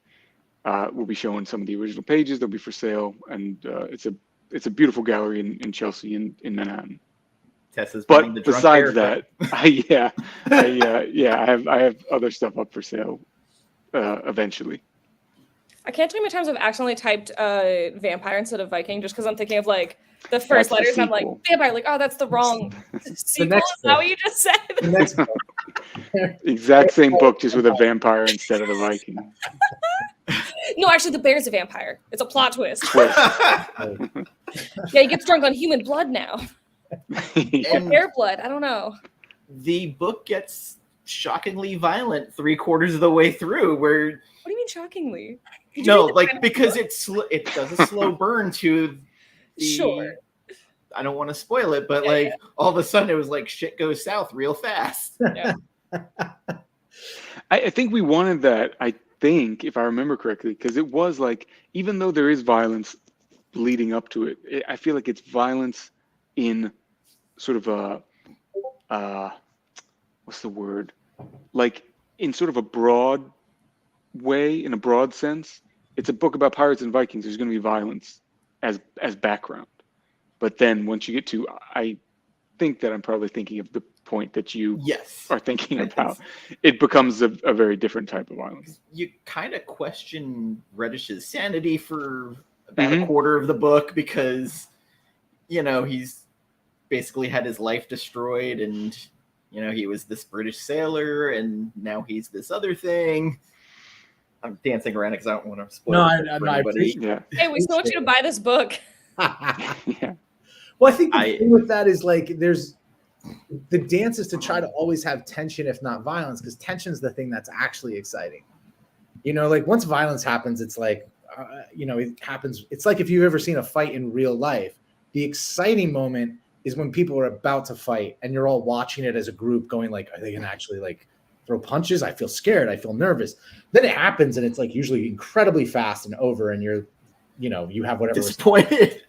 we'll be showing some of the original pages. They'll be for sale, and it's a beautiful gallery in Chelsea in Manhattan.
Tessa's
But
the drunk
besides
bear
that, I have other stuff up for sale eventually.
I can't tell you how many times I've accidentally typed vampire instead of Viking, just because I'm thinking of like the first letters, and I'm like vampire, like, oh, that's the wrong sequel. Is that what you just said?
The next book.
Exact same book, just with a vampire instead of a Viking.
No, actually, the bear's a vampire. It's a plot twist. Yeah, he gets drunk on human blood now. Or bear blood. I don't know.
The book gets shockingly violent 3/4 of the way through. Where
what do you mean shockingly?
No, like, because it does a slow burn to the.
Sure.
I don't want to spoil it, but all of a sudden it was like shit goes south real fast.
Yeah.
I think we wanted that. I think, if I remember correctly, because it was like, even though there is violence leading up to it, I feel like it's violence in sort of a what's the word? Like, in sort of a broad way, in a broad sense. It's a book about pirates and Vikings. There's going to be violence as background. But then once you get to, I think that I'm probably thinking of the point that you are thinking about. It becomes a very different type of violence.
You kind of question Reddish's sanity for about a quarter of the book, because, he's basically had his life destroyed, and, he was this British sailor, and now he's this other thing. I'm dancing around because I don't want to spoil it for anybody.
Hey, we still want you to buy this book.
Yeah.
Well, I think the thing with that is like the dance is to try to always have tension, if not violence, because tension is the thing that's actually exciting. Like once violence happens, it's like, it happens. It's like if you've ever seen a fight in real life, the exciting moment is when people are about to fight and you're all watching it as a group going like, are they going to actually like throw punches? I feel scared. I feel nervous. Then it happens and it's like usually incredibly fast and over, and you're, you have whatever.
Disappointed.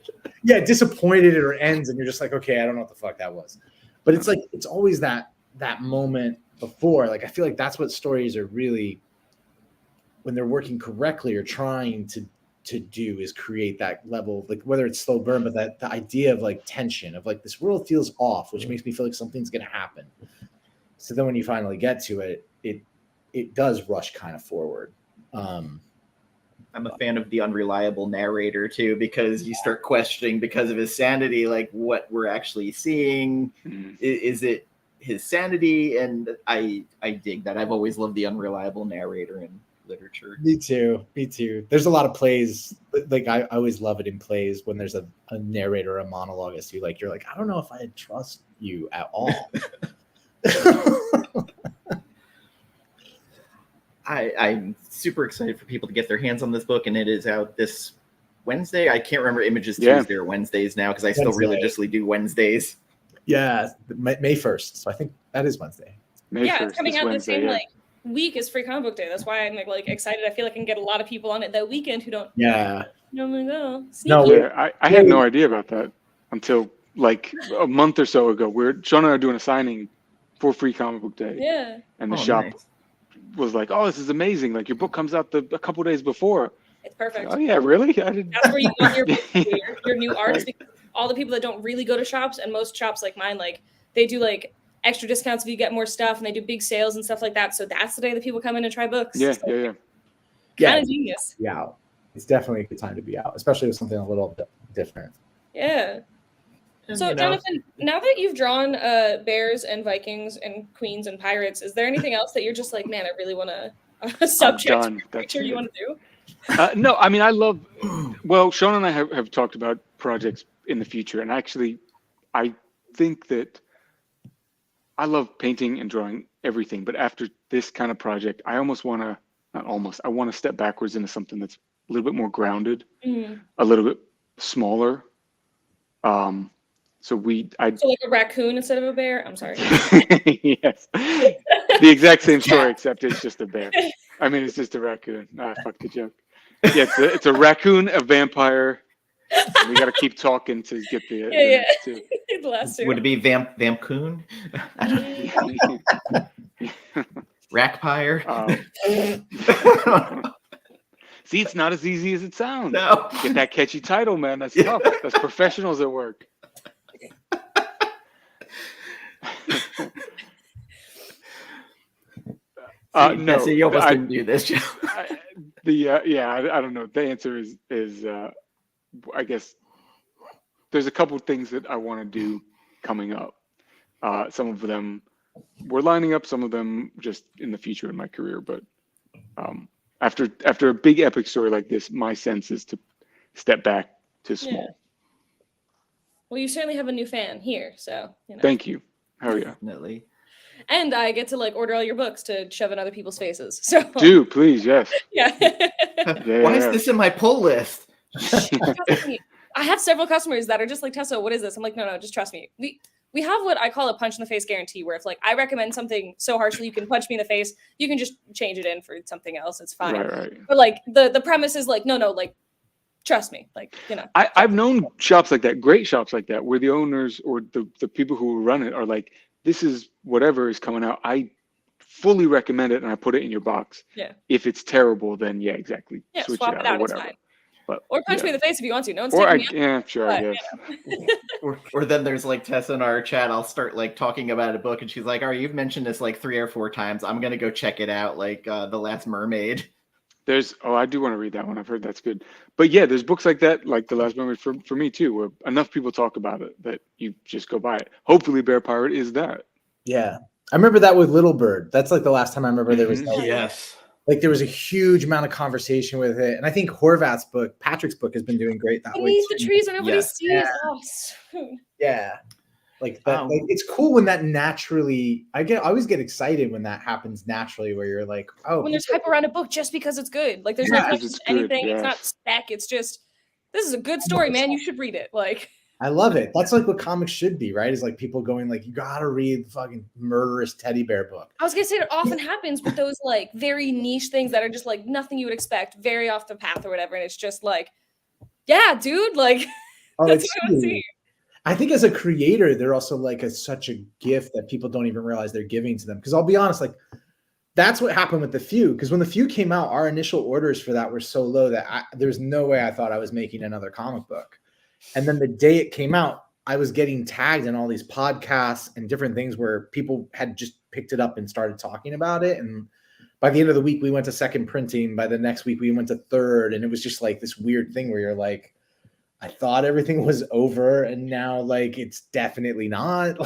Yeah, disappointed or ends, and you're just like, okay, I don't know what the fuck that was. But it's like, it's always that moment before. Like, I feel like that's what stories are really, when they're working correctly or trying to do, is create that level, like whether it's slow burn, but that the idea of like tension, of like this world feels off, which makes me feel like something's going to happen. So then when you finally get to it, it does rush kind of forward.
I'm a fan of the unreliable narrator too, because you start questioning, because of his sanity, like what we're actually seeing. Is it his sanity? And I dig that. I've always loved the unreliable narrator in literature.
Me too. There's a lot of plays, like I always love it in plays when there's a narrator, a monologuist who you're like, I don't know if I trust you at all. I'm
super excited for people to get their hands on this book, and it is out this Wednesday. I can't remember Images
Yeah.
Tuesday or Wednesdays now because I still
Wednesday.
religiously do Wednesdays.
Yeah, May 1st. So I think that is Wednesday.
May
Yeah,
1st,
it's coming
this
out the
Wednesday,
same
yeah.
like week as Free Comic Book Day. That's why I'm like excited. I feel like I can get a lot of people on it that weekend who don't
Yeah.
normally go.
No,
Sneaky.
Yeah, I had no idea about that until like a month or so ago. Sean and I are doing a signing for Free Comic Book Day,
Yeah,
and the
Oh,
shop
nice.
was like, "Oh, this is amazing! Like your book comes out a couple days before."
it's perfect.
Oh yeah, really? I didn't.
That's where you want your book to be, your new artist.
Right.
Because all the people that don't really go to shops, and most shops like mine, like they do like extra discounts if you get more stuff, and they do big sales and stuff like that. So that's the day that people come in and try books.
Yeah,
So,
yeah.
kind of genius.
Be out. It's definitely a good time to be out, especially with something a little bit different.
Yeah. So
You know,
Jonathan, now that you've drawn bears and Vikings and queens and pirates, is there anything else that you're just like, man, I really want a subject
done. That's
creature you
it.
want to do?
No, I mean I love. Well, Sean and I have talked about projects in the future, and actually, I think that I love painting and drawing everything. But after this kind of project, I almost want to, not almost, I want to step backwards into something that's a little bit more grounded, a little bit smaller. So
like a raccoon instead of a bear. I'm sorry.
yes, the exact same story except it's just a bear. I mean, it's just a raccoon. Ah, fuck the joke. Yeah, it's a raccoon, a vampire. We got to keep talking to get the
Yeah.
next two.
The last two.
would it be Vampcoon? I don't Rackpire?
See, it's not as easy as it sounds.
No.
Get that catchy title, man. That's
Yeah.
tough. That's professionals at work. No,
Tessa, you almost didn't do this, Joe.
I don't know. The answer is I guess there's a couple of things that I want to do coming up. Some of them we're lining up, some of them just in the future in my career. But after a big epic story like this, my sense is to step back to small.
Yeah. Well, you certainly have a new fan here, so you know.
Thank you. Hell yeah.
Definitely.
And I get to like order all your books to shove in other people's faces. So
Do please, yes.
yeah.
Why is this in my pull list?
I have several customers that are just like, Tessa, what is this? I'm like, no, just trust me. We have what I call a punch in the face guarantee, where if like I recommend something so harshly you can punch me in the face, you can just change it in for something else. It's fine.
Right.
But like the premise is like, no, like trust me. Like, you know.
I've known shops like that, great shops like that, where the owners or the people who run it are like, this is whatever is coming out. I fully recommend it and I put it in your box.
Yeah.
If it's terrible, then yeah, exactly.
Yeah,
Switch
swap
it
it
out
out,
or
it's
whatever.
fine.
But,
Or punch me in the face if you want to. No one's
or
taking me out.
sure, I guess.
Or then there's like Tessa in our chat. I'll start like talking about a book, and she's like, "All right, you've mentioned this like 3 or 4 times. I'm gonna go check it out." Like The Last Mermaid.
I do want to read that one. I've heard that's good. But yeah, there's books like that, like The Last Mermaid for me too, where enough people talk about it that you just go buy it. Hopefully Bear Pirate is that.
Yeah. I remember that with Little Bird. That's like the last time I remember there was
Yes.
like there was a huge amount of conversation with it. And I think Horvath's book, Patrick's book, has been doing great that way.
Beneath the trees where nobody
Yes.
sees us.
Yeah. Like that, like, it's cool when that naturally I always get excited when that happens naturally, where you're like, oh,
When there's hype around a book just because it's good. Like there's no connection to anything. It's not spec. It's just, this is a good story, man. You should read it. Like,
I love it. That's like what comics should be, right? Is like people going like, you gotta read the fucking murderous teddy bear book.
I was gonna say it often happens with those like very niche things that are just like nothing you would expect, very off the path or whatever. And it's just like, yeah, dude, like that's what I want to see.
I think as a creator, they're also like such a gift that people don't even realize they're giving to them. Because I'll be honest, like that's what happened with The Few. Because when The Few came out, our initial orders for that were so low that there's no way I thought I was making another comic book. And then the day it came out, I was getting tagged in all these podcasts and different things where people had just picked it up and started talking about it. And by the end of the week, we went to second printing. By the next week, we went to third. And it was just like this weird thing where you're like, I thought everything was over. And now like, it's definitely not.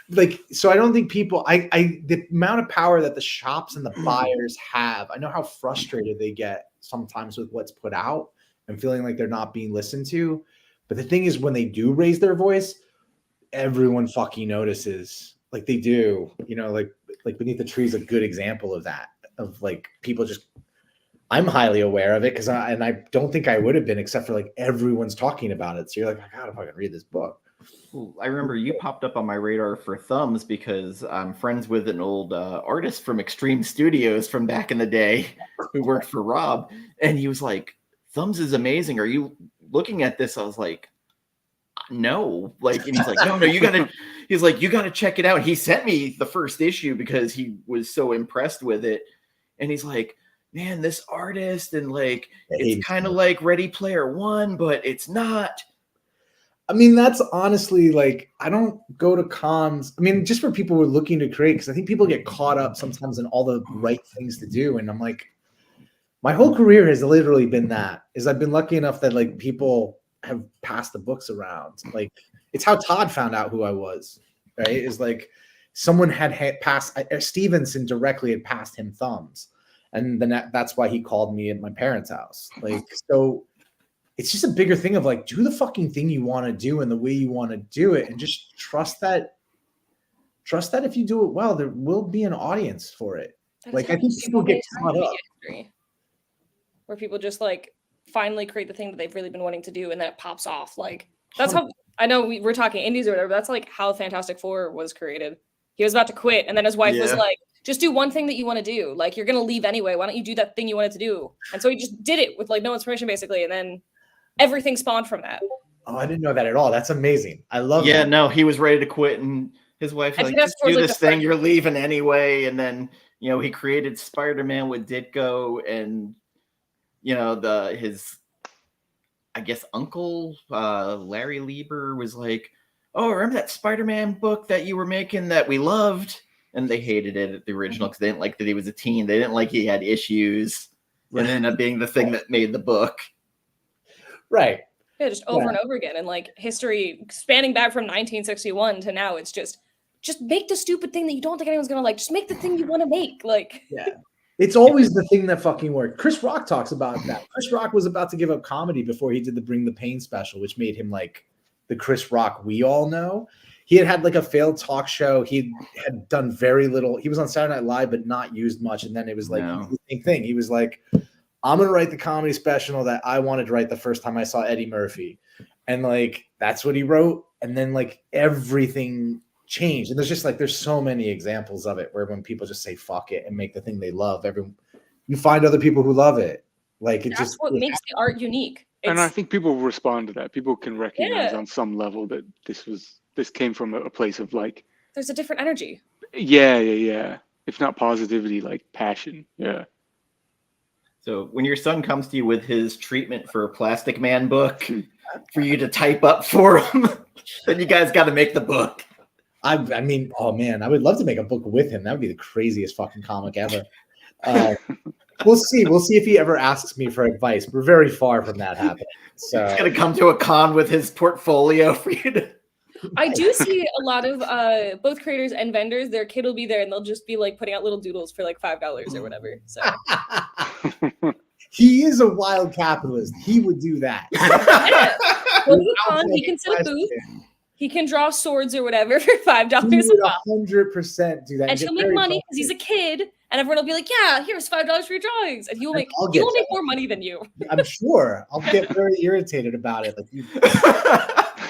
Like, so I don't think people, the amount of power that the shops and the buyers have, I know how frustrated they get sometimes with what's put out and feeling like they're not being listened to. But the thing is, when they do raise their voice, everyone fucking notices. Like they do, you know, like Beneath the Tree is a good example of that, of like people just I'm highly aware of it because I don't think I would have been except for like everyone's talking about it. So you're like, I gotta fucking read this book.
Well, I remember you popped up on my radar for Thumbs because I'm friends with an old artist from Extreme Studios from back in the day who worked for Rob, and he was like, "Thumbs is amazing. Are you looking at this?" I was like, "No." Like, and he's like, "No, you gotta." He's like, "You gotta check it out." He sent me the first issue because he was so impressed with it, and he's like, "Man, this artist and like it's kind of like Ready Player One, but it's not."
I mean, that's honestly like, I don't go to cons. I mean, just for people who are looking to create, because I think people get caught up sometimes in all the right things to do. And I'm like, my whole career has literally been that, is I've been lucky enough that like people have passed the books around. Like, it's how Todd found out who I was, right? Is like someone had passed, Stevenson directly had passed him Thumbs. And then that's why he called me at my parents' house. Like, so it's just a bigger thing of like, do the fucking thing you want to do and the way you want to do it, and just trust that if you do it well, there will be an audience for it. Like, I think people get caught up
where people just like finally create the thing that they've really been wanting to do, and then it pops off. Like, that's how, I know we're talking indies or whatever, but that's like how Fantastic Four was created. He was about to quit, and then his wife was like, just do one thing that you want to do. Like, you're going to leave anyway. Why don't you do that thing you wanted to do? And so he just did it with like no inspiration, basically. And then everything spawned from that.
Oh, I didn't know that at all. That's amazing. I love that.
Yeah, no, he was ready to quit, and his wife was like, just do this thing. You're leaving anyway. And then, you know, he created Spider-Man with Ditko, and, you know, his, I guess, uncle, Larry Lieber was like, oh, remember that Spider-Man book that you were making that we loved? And they hated it at the original because they didn't like that he was a teen. They didn't like he had issues. And it ended up being the thing that made the book.
Right.
Yeah, just over and over again. And like history spanning back from 1961 to now, it's just make the stupid thing that you don't think anyone's gonna like. Just make the thing you want to make. Like,
yeah. It's always the thing that fucking worked. Chris Rock talks about that. Chris Rock was about to give up comedy before he did the Bring the Pain special, which made him like the Chris Rock we all know. He had like a failed talk show. He had done very little. He was on Saturday Night Live, but not used much. And then it was like the same thing. He was like, I'm going to write the comedy special that I wanted to write the first time I saw Eddie Murphy. And like, that's what he wrote. And then like everything changed. And there's so many examples of it where when people just say, fuck it and make the thing they love, you find other people who love it. Like,
that's what makes the art unique.
And I think people respond to that. People can recognize on some level that this came from a place of like,
there's a different energy.
Yeah. If not positivity, like passion. Yeah.
So when your son comes to you with his treatment for a Plastic Man book for you to type up for him, then you guys got to make the book.
I mean, oh man, I would love to make a book with him. That would be the craziest fucking comic ever. We'll see. We'll see if he ever asks me for advice. We're very far from that happening. So
he's gonna come to a con with his portfolio for you to.
I do see a lot of both creators and vendors. Their kid will be there, and they'll just be like putting out little doodles for like $5 or whatever. So
he is a wild capitalist. He would do that.
Yeah. Well, he can set a booth. He can draw swords or whatever for $5 a pop.
100% do that,
and he'll make money because he's a kid, and everyone will be like, "Yeah, here's $5 for your drawings," and he'll make more money than you.
I'm sure. I'll get very irritated about it. Like you.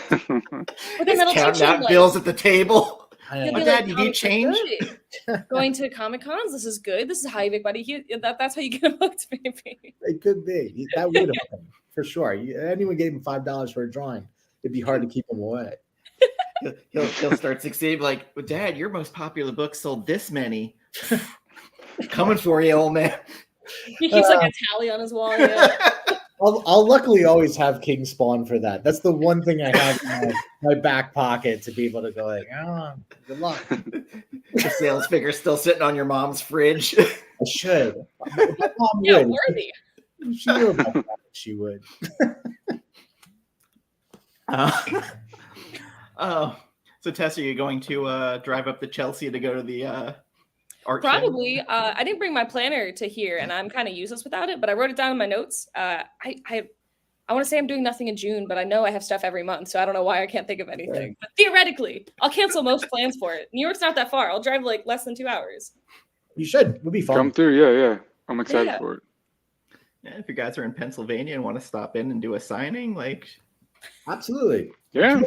But then that'll
counting out bills at the table. Dad, you need change.
Going to Comic Cons, this is good. This is how you make money. That's how you get hooked, maybe.
It could be. That would happen for sure. Anyone gave him $5 for a drawing, it'd be hard to keep him away.
He'll start succeeding. Like, well, Dad, your most popular book sold this many. Coming for you, old man.
He keeps like a tally on his wall. Yeah.
I'll luckily always have King Spawn for that. That's the one thing I have in my back pocket to be able to go like, oh, good luck.
The sales figure's still sitting on your mom's fridge.
I should. My mom
would.
Worthy. She knew about that. She would.
So Tessa, are you going to drive up to Chelsea to go to the art
Probably.
show?
I didn't bring my planner to here, and I'm kind of useless without it, but I wrote it down in my notes. I want to say I'm doing nothing in June, but I know I have stuff every month, so I don't know why I can't think of anything. Right. But theoretically, I'll cancel most plans for it. New York's not that far. I'll drive like less than 2 hours.
You should. It'll be fun.
Come through. Yeah. I'm excited for it.
Yeah, if you guys are in Pennsylvania and want to stop in and do a signing, like
Absolutely.
Yeah.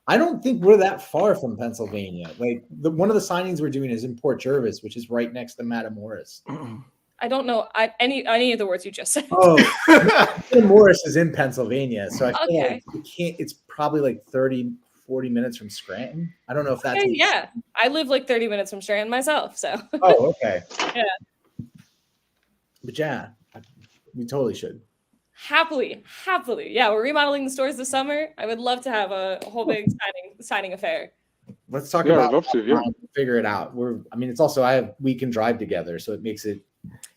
I don't think we're that far from Pennsylvania. Like one of the signings we're doing is in Port Jervis, which is right next to Matamoros.
I don't know any of the words you just said.
Oh, Matamoros is in Pennsylvania, so I feel
Okay.
like it's probably like 30, 40 minutes from Scranton. I don't know if that's
Okay, yeah. I live like 30 minutes from Scranton myself, so.
Oh, okay.
Yeah.
But yeah, we totally should.
Happily. Yeah, we're remodeling the stores this summer. I would love to have a whole big signing affair.
Let's talk
Yeah,
about
I'd love to, yeah.
figure it out. It's also we can drive together, so it makes it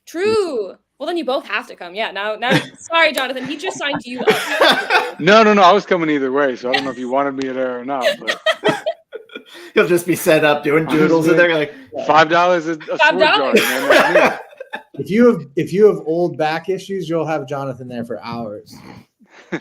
True. Well, then you both have to come. Yeah. Now, sorry, Jonathan. He just signed you up.
No. I was coming either way, so I don't know if you wanted me there or not. But
he'll just be set up doing doodles, and they're like
$5 a sword jar. Man,
If you have old back issues, you'll have Jonathan there for hours.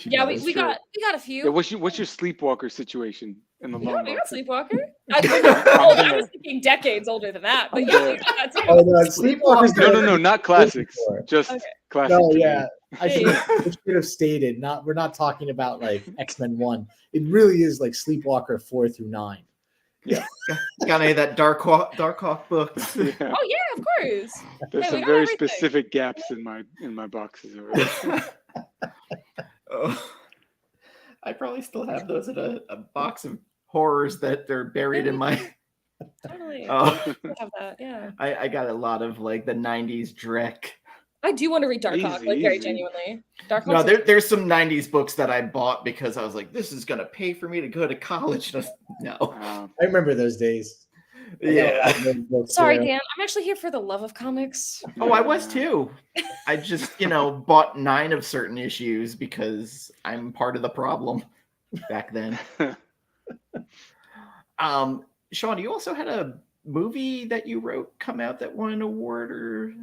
Yeah, we got a few.
Yeah, what's your sleepwalker situation in the long
You
run?
got Sleepwalker? I was thinking decades older than that, but yeah, we got that too.
Oh no, Sleepwalker's
No, not classics. Just classic.
No, yeah. I
Hey.
should have stated. We're not talking about like X-Men 1. It really is like Sleepwalker 4 through 9.
Yeah.
got any of that Dark Hawk books?
Yeah.
Oh yeah, of course.
There's
Yeah,
some
we got
very
everything.
specific gaps in my boxes already.
Oh, I probably still have those in a box of horrors that they're buried in my.
Totally.
Oh,
I have that. Yeah.
I got a lot of like the '90s Drek.
I do want to read Dark Hawk, like very
Easy.
genuinely. Dark
No,
Hawk.
there's some '90s books that I bought because I was like, this is gonna pay for me to go to college. No,
I remember those days.
yeah.
Sorry, Dan. I'm actually here for the love of comics.
Oh, I was too. I just, bought 9 of certain issues because I'm part of the problem back then. Sean, you also had a movie that you wrote come out that won an award, or?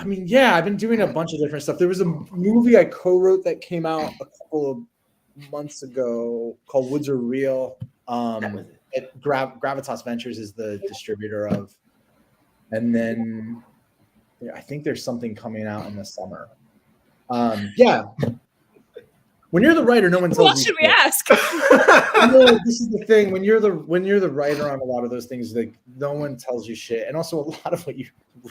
Yeah, I've been doing a bunch of different stuff. There was a movie I co-wrote that came out a couple of months ago called Woods Are Real.
That was it.
Gravitas Ventures is the distributor of, and then I think there's something coming out in the summer. Yeah. When you're the writer, no one tells you.
What should we ask?
This is the thing. When you're the writer on a lot of those things, like no one tells you shit, and also a lot of what you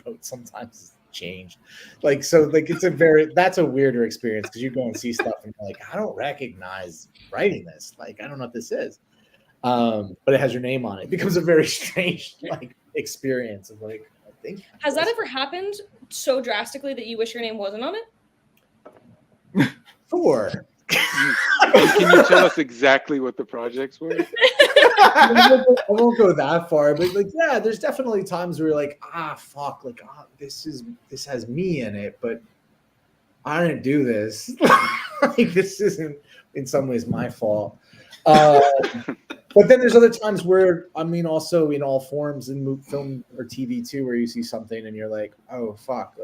wrote sometimes is changed. That's a weirder experience because you go and see stuff and you're like, I don't recognize writing this. Like, I don't know what this is. But it has your name on it. It becomes a very strange experience of like, I think.
Has that ever happened so drastically that you wish your name wasn't on it?
Sure.
Can you tell us exactly what the projects were?
I won't go that far, but there's definitely times where you're like, fuck, this has me in it, but I didn't do this. This isn't in some ways my fault. But then there's other times where, also in all forms in film or TV too, where you see something and you're like, oh fuck,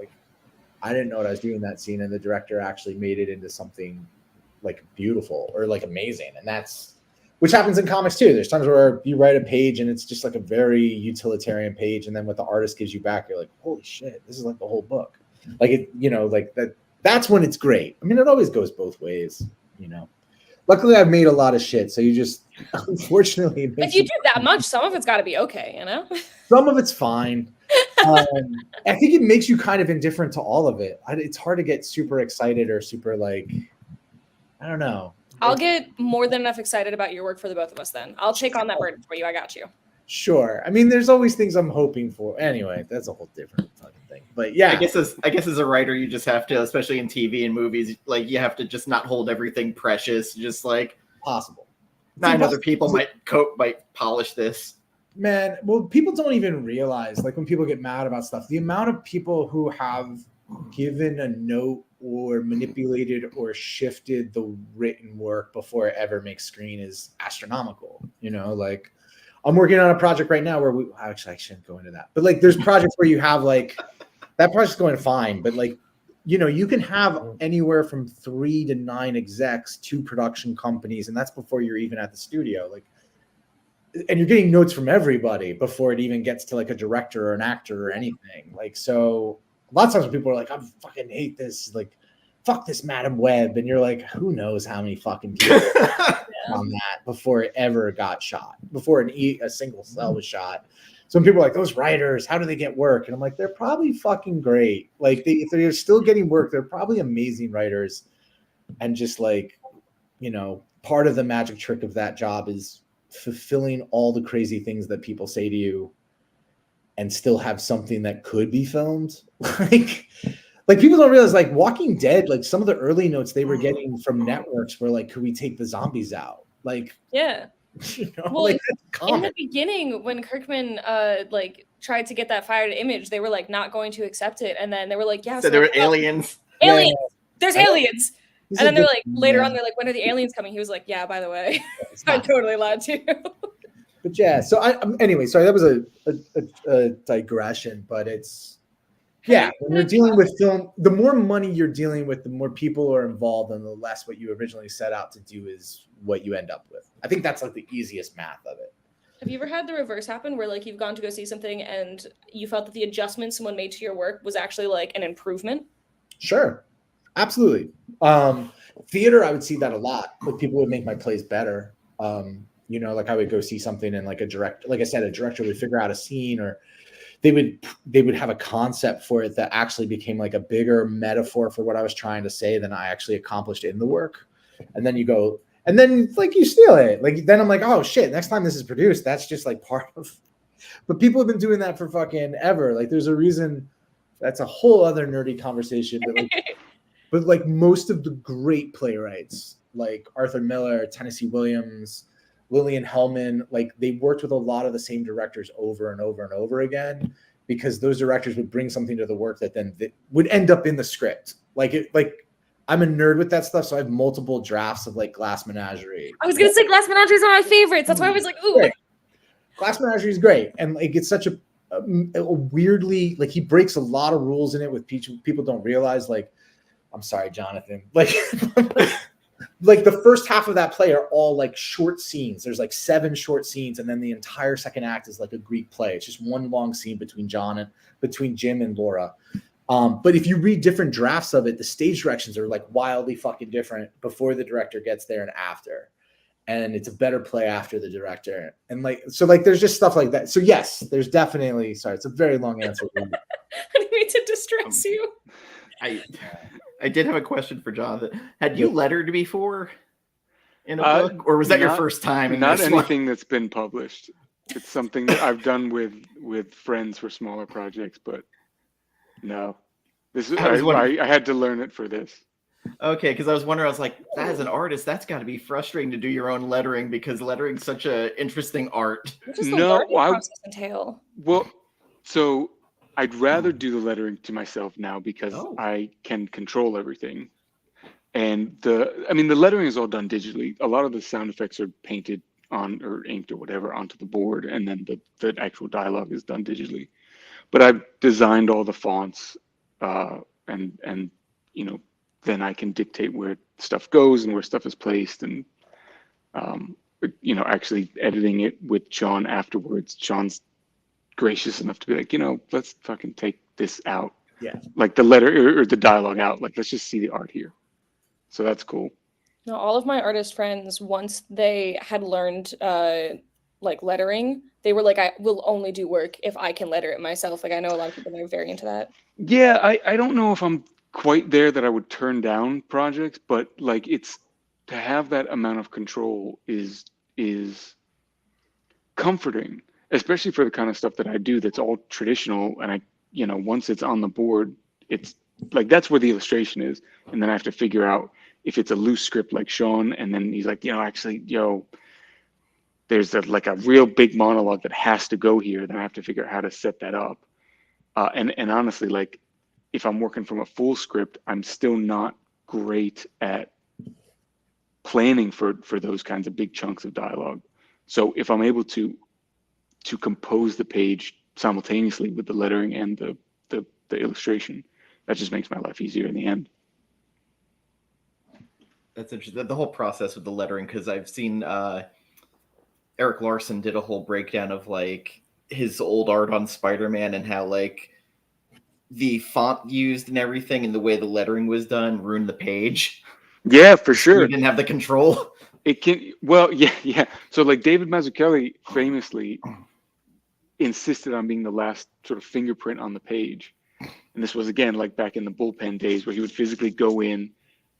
I didn't know what I was doing in that scene, and the director actually made it into something beautiful or amazing, and which happens in comics too. There's times where you write a page and it's just a very utilitarian page, and then what the artist gives you back, you're like, holy shit, this is the whole book. That's when it's great. It always goes both ways, Luckily, I've made a lot of shit, so you just unfortunately.
If you do that much, some of it's got to be okay,
Some of it's fine. I think it makes you kind of indifferent to all of it. It's hard to get super excited or super I don't know.
I'll get more than enough excited about your work for the both of us then. I'll take on that burden for you. I got you.
Sure. There's always things I'm hoping for. Anyway, that's a whole different fucking thing. But yeah.
I guess as a writer, you just have to, especially in TV and movies, you have to just not hold everything precious. Just
possible.
9 other people might polish this.
Man, well, people don't even realize, when people get mad about stuff, the amount of people who have given a note or manipulated or shifted the written work before it ever makes screen is astronomical. I'm working on a project right now where I shouldn't go into that, but there's projects where you have that project's going fine, but you can have anywhere from 3 to 9 execs, 2 production companies, and that's before you're even at the studio. And you're getting notes from everybody before it even gets to a director or an actor or anything. So A lot of times when people are like, I fucking hate this, like, fuck this Madam Web. And you're like, who knows how many fucking people on that before it ever got shot, before a single cell was shot. Some people are like, those writers, how do they get work? And I'm like, they're probably fucking great. Like, if they're still getting work, they're probably amazing writers. And just like, you know, part of the magic trick of that job is fulfilling all the crazy things that people say to you and still have something that could be filmed. Like people don't realize, like, Walking Dead, like some of the early notes they were getting from networks were like, could we take the zombies out? Like,
yeah.
You know,
well,
like,
in the beginning, when Kirkman like tried to get that fired image, they were like not going to accept it, and then they were like, "Yeah,
so there were aliens.
Aliens, there's aliens."
He's
And then they're
good
like, later on, they're like, "When are the aliens coming?" He was like, "Yeah, by the way, I totally lied to you."
But yeah, so anyway, sorry, that was a digression, but it's. Yeah, when you're dealing with film, the more money you're dealing with, the more people are involved, and the less what you originally set out to do is what you end up with. I think that's like the easiest math of it.
Have you ever had the reverse happen where like you've gone to go see something and you felt that the adjustment someone made to your work was actually like an improvement?
Sure, absolutely. Theater, I would see that a lot. Like people would make my plays better. You know, like I would go see something and like a director would figure out a scene, or they would have a concept for it that actually became like a bigger metaphor for what I was trying to say than I actually accomplished in the work. And then you go, and then like you steal it. Like then I'm like, oh shit, next time this is produced, that's just like part of. But people have been doing that for fucking ever. Like there's a reason. That's a whole other nerdy conversation. But like most of the great playwrights, like Arthur Miller, Tennessee Williams, Lillian Hellman, like they worked with a lot of the same directors over and over and over again, because those directors would bring something to the work that then would end up in the script. Like I'm a nerd with that stuff, so I have multiple drafts of like Glass Menagerie.
I was gonna say Glass Menagerie is one of my favorites. That's why I was like, ooh.
Great. Glass Menagerie is great, and like it's such a weirdly, like he breaks a lot of rules in it with people don't realize. Like, I'm sorry, Jonathan. Like. Like the first half of that play are all like short scenes. There's like 7 short scenes, and then the entire second act is like a Greek play. It's just one long scene between Jim and Laura. But if you read different drafts of it, the stage directions are like wildly fucking different before the director gets there and after. And it's a better play after the director. And like, so like there's just stuff like that. So yes, there's definitely, sorry, it's a very long answer.
I didn't mean to distress you.
I did have a question for Jonathan. Had you lettered before in a book, or was that your first time? In
not
this
anything that's been published. It's something that I've done with friends for smaller projects, but no. This is I had to learn it for this.
Okay, because I was wondering, I was like, as an artist, that's got to be frustrating to do your own lettering, because lettering's such an interesting art.
What does the learning process entail?
Well, so I'd rather do the lettering to myself now because I can control everything. And the lettering is all done digitally. A lot of the sound effects are painted on or inked or whatever onto the board, and then the actual dialogue is done digitally. But I've designed all the fonts, and you know, then I can dictate where stuff goes and where stuff is placed, and you know, actually editing it with Sean afterwards. Sean's gracious enough to be like, you know, let's fucking take this out.
Yeah. Like
the letter or the dialogue out. Like, let's just see the art here. So that's cool.
No, all of my artist friends, once they had learned like lettering, they were like, I will only do work if I can letter it myself. Like I know a lot of people that are very into that.
Yeah, I don't know if I'm quite there that I would turn down projects, but like it's to have that amount of control is comforting. Especially for the kind of stuff that I do that's all traditional, and I, you know, once it's on the board, it's like that's where the illustration is, and then I have to figure out if it's a loose script like Sean, and then he's like, you know, actually, there's like a real big monologue that has to go here, then I have to figure out how to set that up. And honestly, like if I'm working from a full script, I'm still not great at planning for those kinds of big chunks of dialogue. So if I'm able to compose the page simultaneously with the lettering and the illustration, that just makes my life easier in the end.
That's interesting. The whole process with the lettering, because I've seen Eric Larson did a whole breakdown of like his old art on Spider-Man and how like the font used and everything and the way the lettering was done ruined the page.
Yeah, for sure.
You didn't have the control.
It can, well, yeah. So like David Mazzucchelli famously insisted on being the last sort of fingerprint on the page. And this was, again, like back in the bullpen days where he would physically go in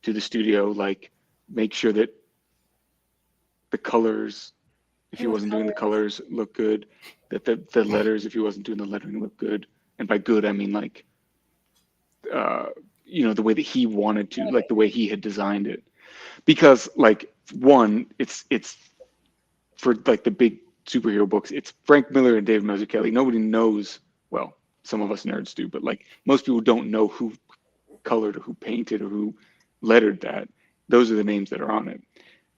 to the studio, like make sure that the colors, if he wasn't doing the colors, look good, that the letters, if he wasn't doing the lettering, look good. And by good, I mean like, the way that he wanted to, like the way he had designed it. Because like, one, it's for like the big superhero books, it's Frank Miller and David Mazzucchelli. Nobody knows, well, some of us nerds do, but like most people don't know who colored or who painted or who lettered that. Those are the names that are on it.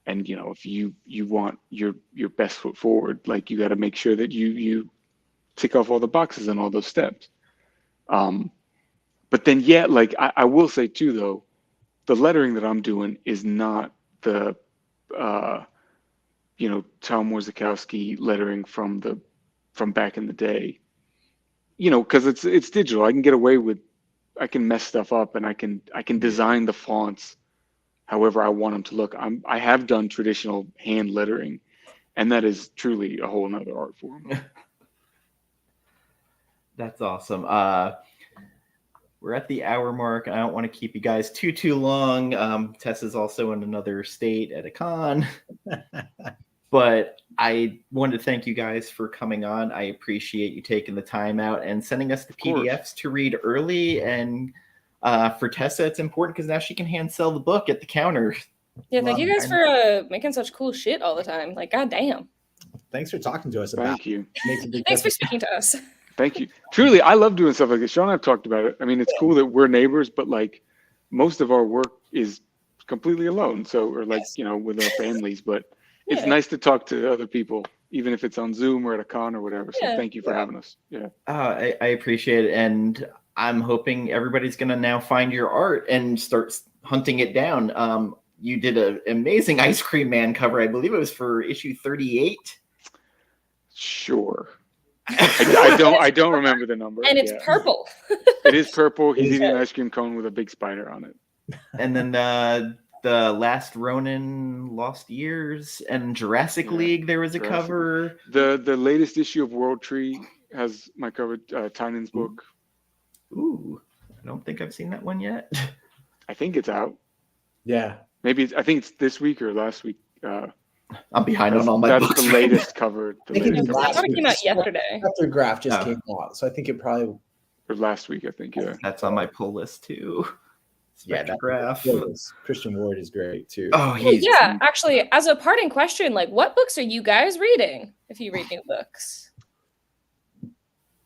And if you want your best foot forward, like you got to make sure that you tick off all the boxes and all those steps. But then, like I will say too, though, the lettering that I'm doing is not the Tom Warzakowski lettering from back in the day. Because it's digital. I can get away with, I can mess stuff up, and I can design the fonts however I want them to look. I have done traditional hand lettering, and that is truly a whole nother art form.
That's awesome. We're at the hour mark. I don't want to keep you guys too long. Tessa's also in another state at a con. But I wanted to thank you guys for coming on. I appreciate you taking the time out and sending us the PDFs to read early. And for Tessa, it's important because now she can hand sell the book at the counter.
Yeah, thank you guys for making such cool shit all the time. Like, goddamn.
Thanks for talking to us about
Thank you.
Thanks for speaking to us.
Thank you. Truly, I love doing stuff like this. Sean and I have talked about it. I mean, it's cool that we're neighbors, but like most of our work is completely alone. So, or like, with our families, but it's nice to talk to other people, even if it's on Zoom or at a con or whatever. So thank you for having us. Yeah.
I appreciate it. And I'm hoping everybody's going to now find your art and start hunting it down. You did an amazing Ice Cream Man cover. I believe it was for issue 38.
Sure. I don't remember the number.
And it's purple.
It is purple. He's eating an ice cream cone with a big spider on it.
And then the last Ronin Lost Years and Jurassic League, there was a cover.
The latest issue of World Tree has my cover, Tynan's book.
Ooh, I don't think I've seen that one yet.
I think it's out.
Yeah.
Maybe I think it's this week or last week.
I'm behind on all my books.
That's the latest cover.
I thought it came out yesterday.
Graph just came out, so I think it probably.
Or last week, I think. Yeah.
That's on my pull list too.
Graph. Christian Ward is great too.
Oh,
actually, as a parting question, like, what books are you guys reading? If you read new books,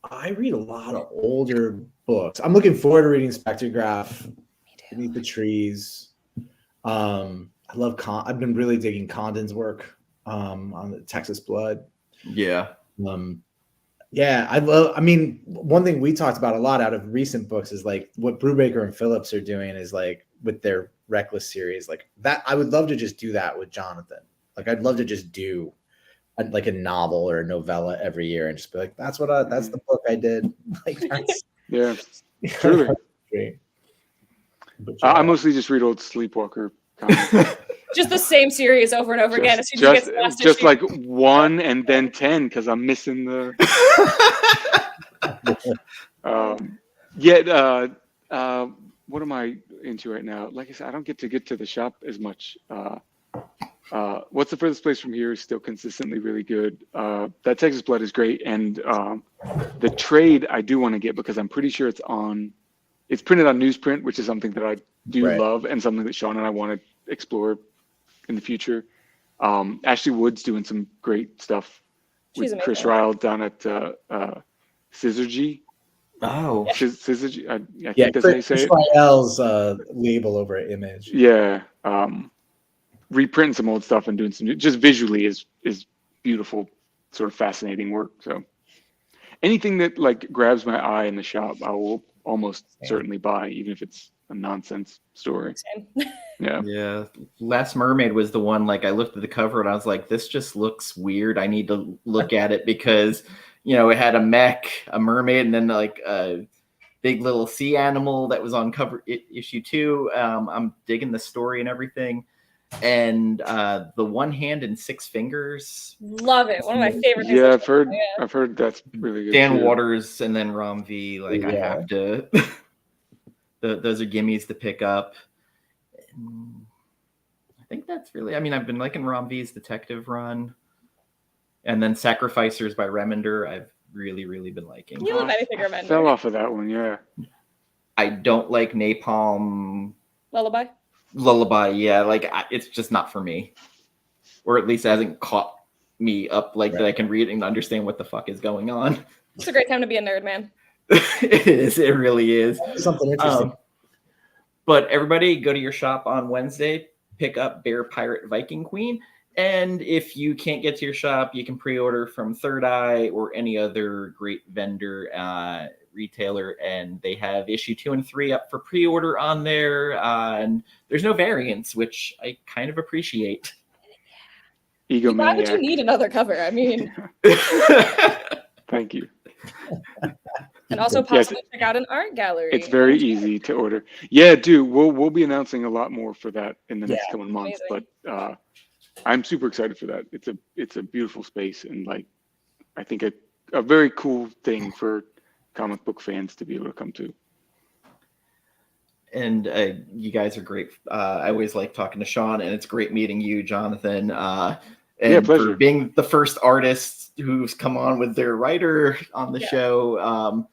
I read a lot of older books. I'm looking forward to reading Spectrograph, Beneath the Trees. I love I've been really digging Condon's work on the Texas Blood.
Yeah.
I mean, one thing we talked about a lot out of recent books is like what Brubaker and Phillips are doing is like with their Reckless series, like that. I would love to just do that with Jonathan. Like I'd love to just do like a novel or a novella every year and just be like, that's the book I did. Like that's
truly. I mostly just read old Sleepwalker comics.
Just the same series over and over again. As soon as you get the last
just
issue.
Like 1 and then 10 because I'm missing the. What am I into right now? Like I said, I don't get to the shop as much. What's the Furthest Place from Here is still consistently really good. That Texas Blood is great, and the trade I do want to get because I'm pretty sure it's printed on newsprint, which is something that I do love and something that Sean and I want to explore in the future. Ashley Wood's doing some great stuff with Chris Ryle down at Syzygy.
Oh,
Syzygy. I think that's how you say
Chris
it.
Ryle's label over at Image.
Yeah. Reprinting some old stuff and doing some just visually is beautiful, sort of fascinating work. So anything that like grabs my eye in the shop, I will almost certainly buy, even if it's a nonsense story. Yeah.
Last Mermaid was the one, like I looked at the cover and I was like, this just looks weird. I need to look at it because it had a mech, a mermaid, and then like big little sea animal that was on cover issue 2. I'm digging the story and everything. And the One Hand and Six Fingers.
Love it. One of my favorite things.
Yeah, I've heard that's really good.
Dan
too.
Waters and then Rom V. Like, I have to. Those are gimmies to pick up. I think that's really. I mean, I've been liking Rom V's detective run, and then Sacrificers by Remender. I've really been liking.
You love anything Remender.
Fell off of that one, yeah.
I don't like Napalm
Lullaby.
Yeah, like it's just not for me, or at least it hasn't caught me up like that I can read and understand what the fuck is going on.
It's a great time to be a nerd, man.
It is. It really is.
Something interesting.
But everybody, go to your shop on Wednesday. Pick up Bear Pirate Viking Queen. And if you can't get to your shop, you can pre-order from Third Eye or any other great vendor, retailer, and they have issue 2 and 3 up for pre-order on there. And there's no variants, which I kind of appreciate.
Egomaniac.
Why would you need another cover? I mean,
thank you.
And also possibly check out an art gallery.
It's very easy to order. Yeah, dude, we'll be announcing a lot more for that in the next coming months.
Amazing.
But I'm super excited for that. It's a beautiful space, and like I think a very cool thing for comic book fans to be able to come to.
And you guys are great. I always like talking to Sean, and it's great meeting you, Jonathan. And
pleasure.
For being the first artist who's come on with their writer on the show.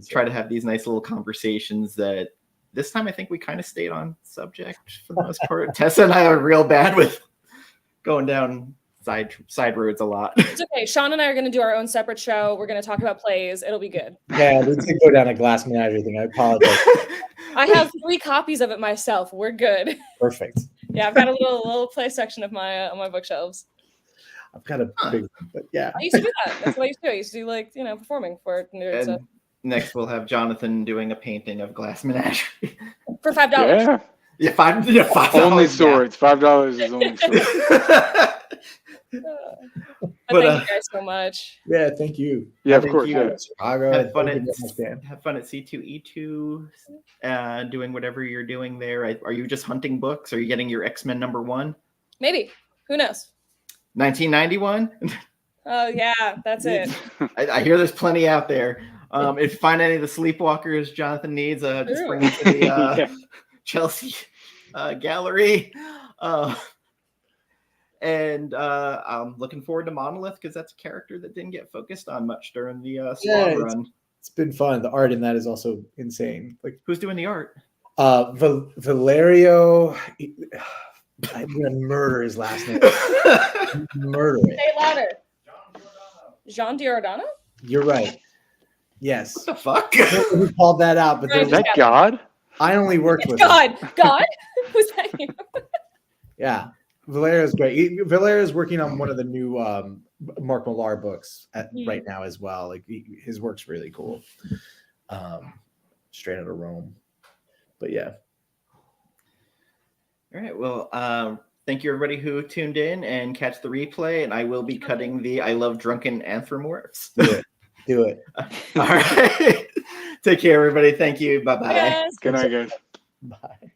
Try to have these nice little conversations that this time I think we kind of stayed on subject for the most part. Tessa and I are real bad with going down side roads a lot.
It's okay. Sean and I are going to do our own separate show. We're going to talk about plays. It'll be good.
Yeah, we did go down a glass menagerie thing. I apologize.
I have 3 copies of it myself. We're good.
Perfect.
Yeah, I've got a little play section of my on my bookshelves.
I've got a big, but yeah.
I used to do that. That's what I used to do. I used to do like performing for nerds.
And next we'll have Jonathan doing a painting of Glass Menagerie
for $5.
Yeah, $5.
Only swords. $5 is only swords.
But thank you guys so much.
Yeah, thank you.
Yeah, of course. Yeah.
Have fun at C2E2, doing whatever you're doing there. Are you just hunting books? Are you getting your X-Men #1?
Maybe. Who knows?
1991.
Oh yeah, that's it.
I hear there's plenty out there. If you find any of the Sleepwalkers Jonathan needs, just bring it to the Chelsea gallery. And I'm looking forward to Monolith because that's a character that didn't get focused on much during the Spawn run. It's
been fun. The art in that is also insane. Like,
who's doing the art?
Valerio. I'm gonna murder his last name. Murder it.
Say it louder. Jean Giordano?
You're right. Yes.
What the fuck?
We called that out, but
Is that God?
I only worked with
God. God? Was that you?
Yeah. Valerio's great. Valerio's working on one of the new Mark Millar books right now as well. Like his work's really cool. Straight out of Rome. But yeah.
All right. Well, thank you everybody who tuned in and catch the replay. And I will be cutting the I Love Drunken Anthropomorphs.
Do it.
All right. Take care, everybody. Thank you. Bye-bye.
Yes.
Good night, guys.
Bye.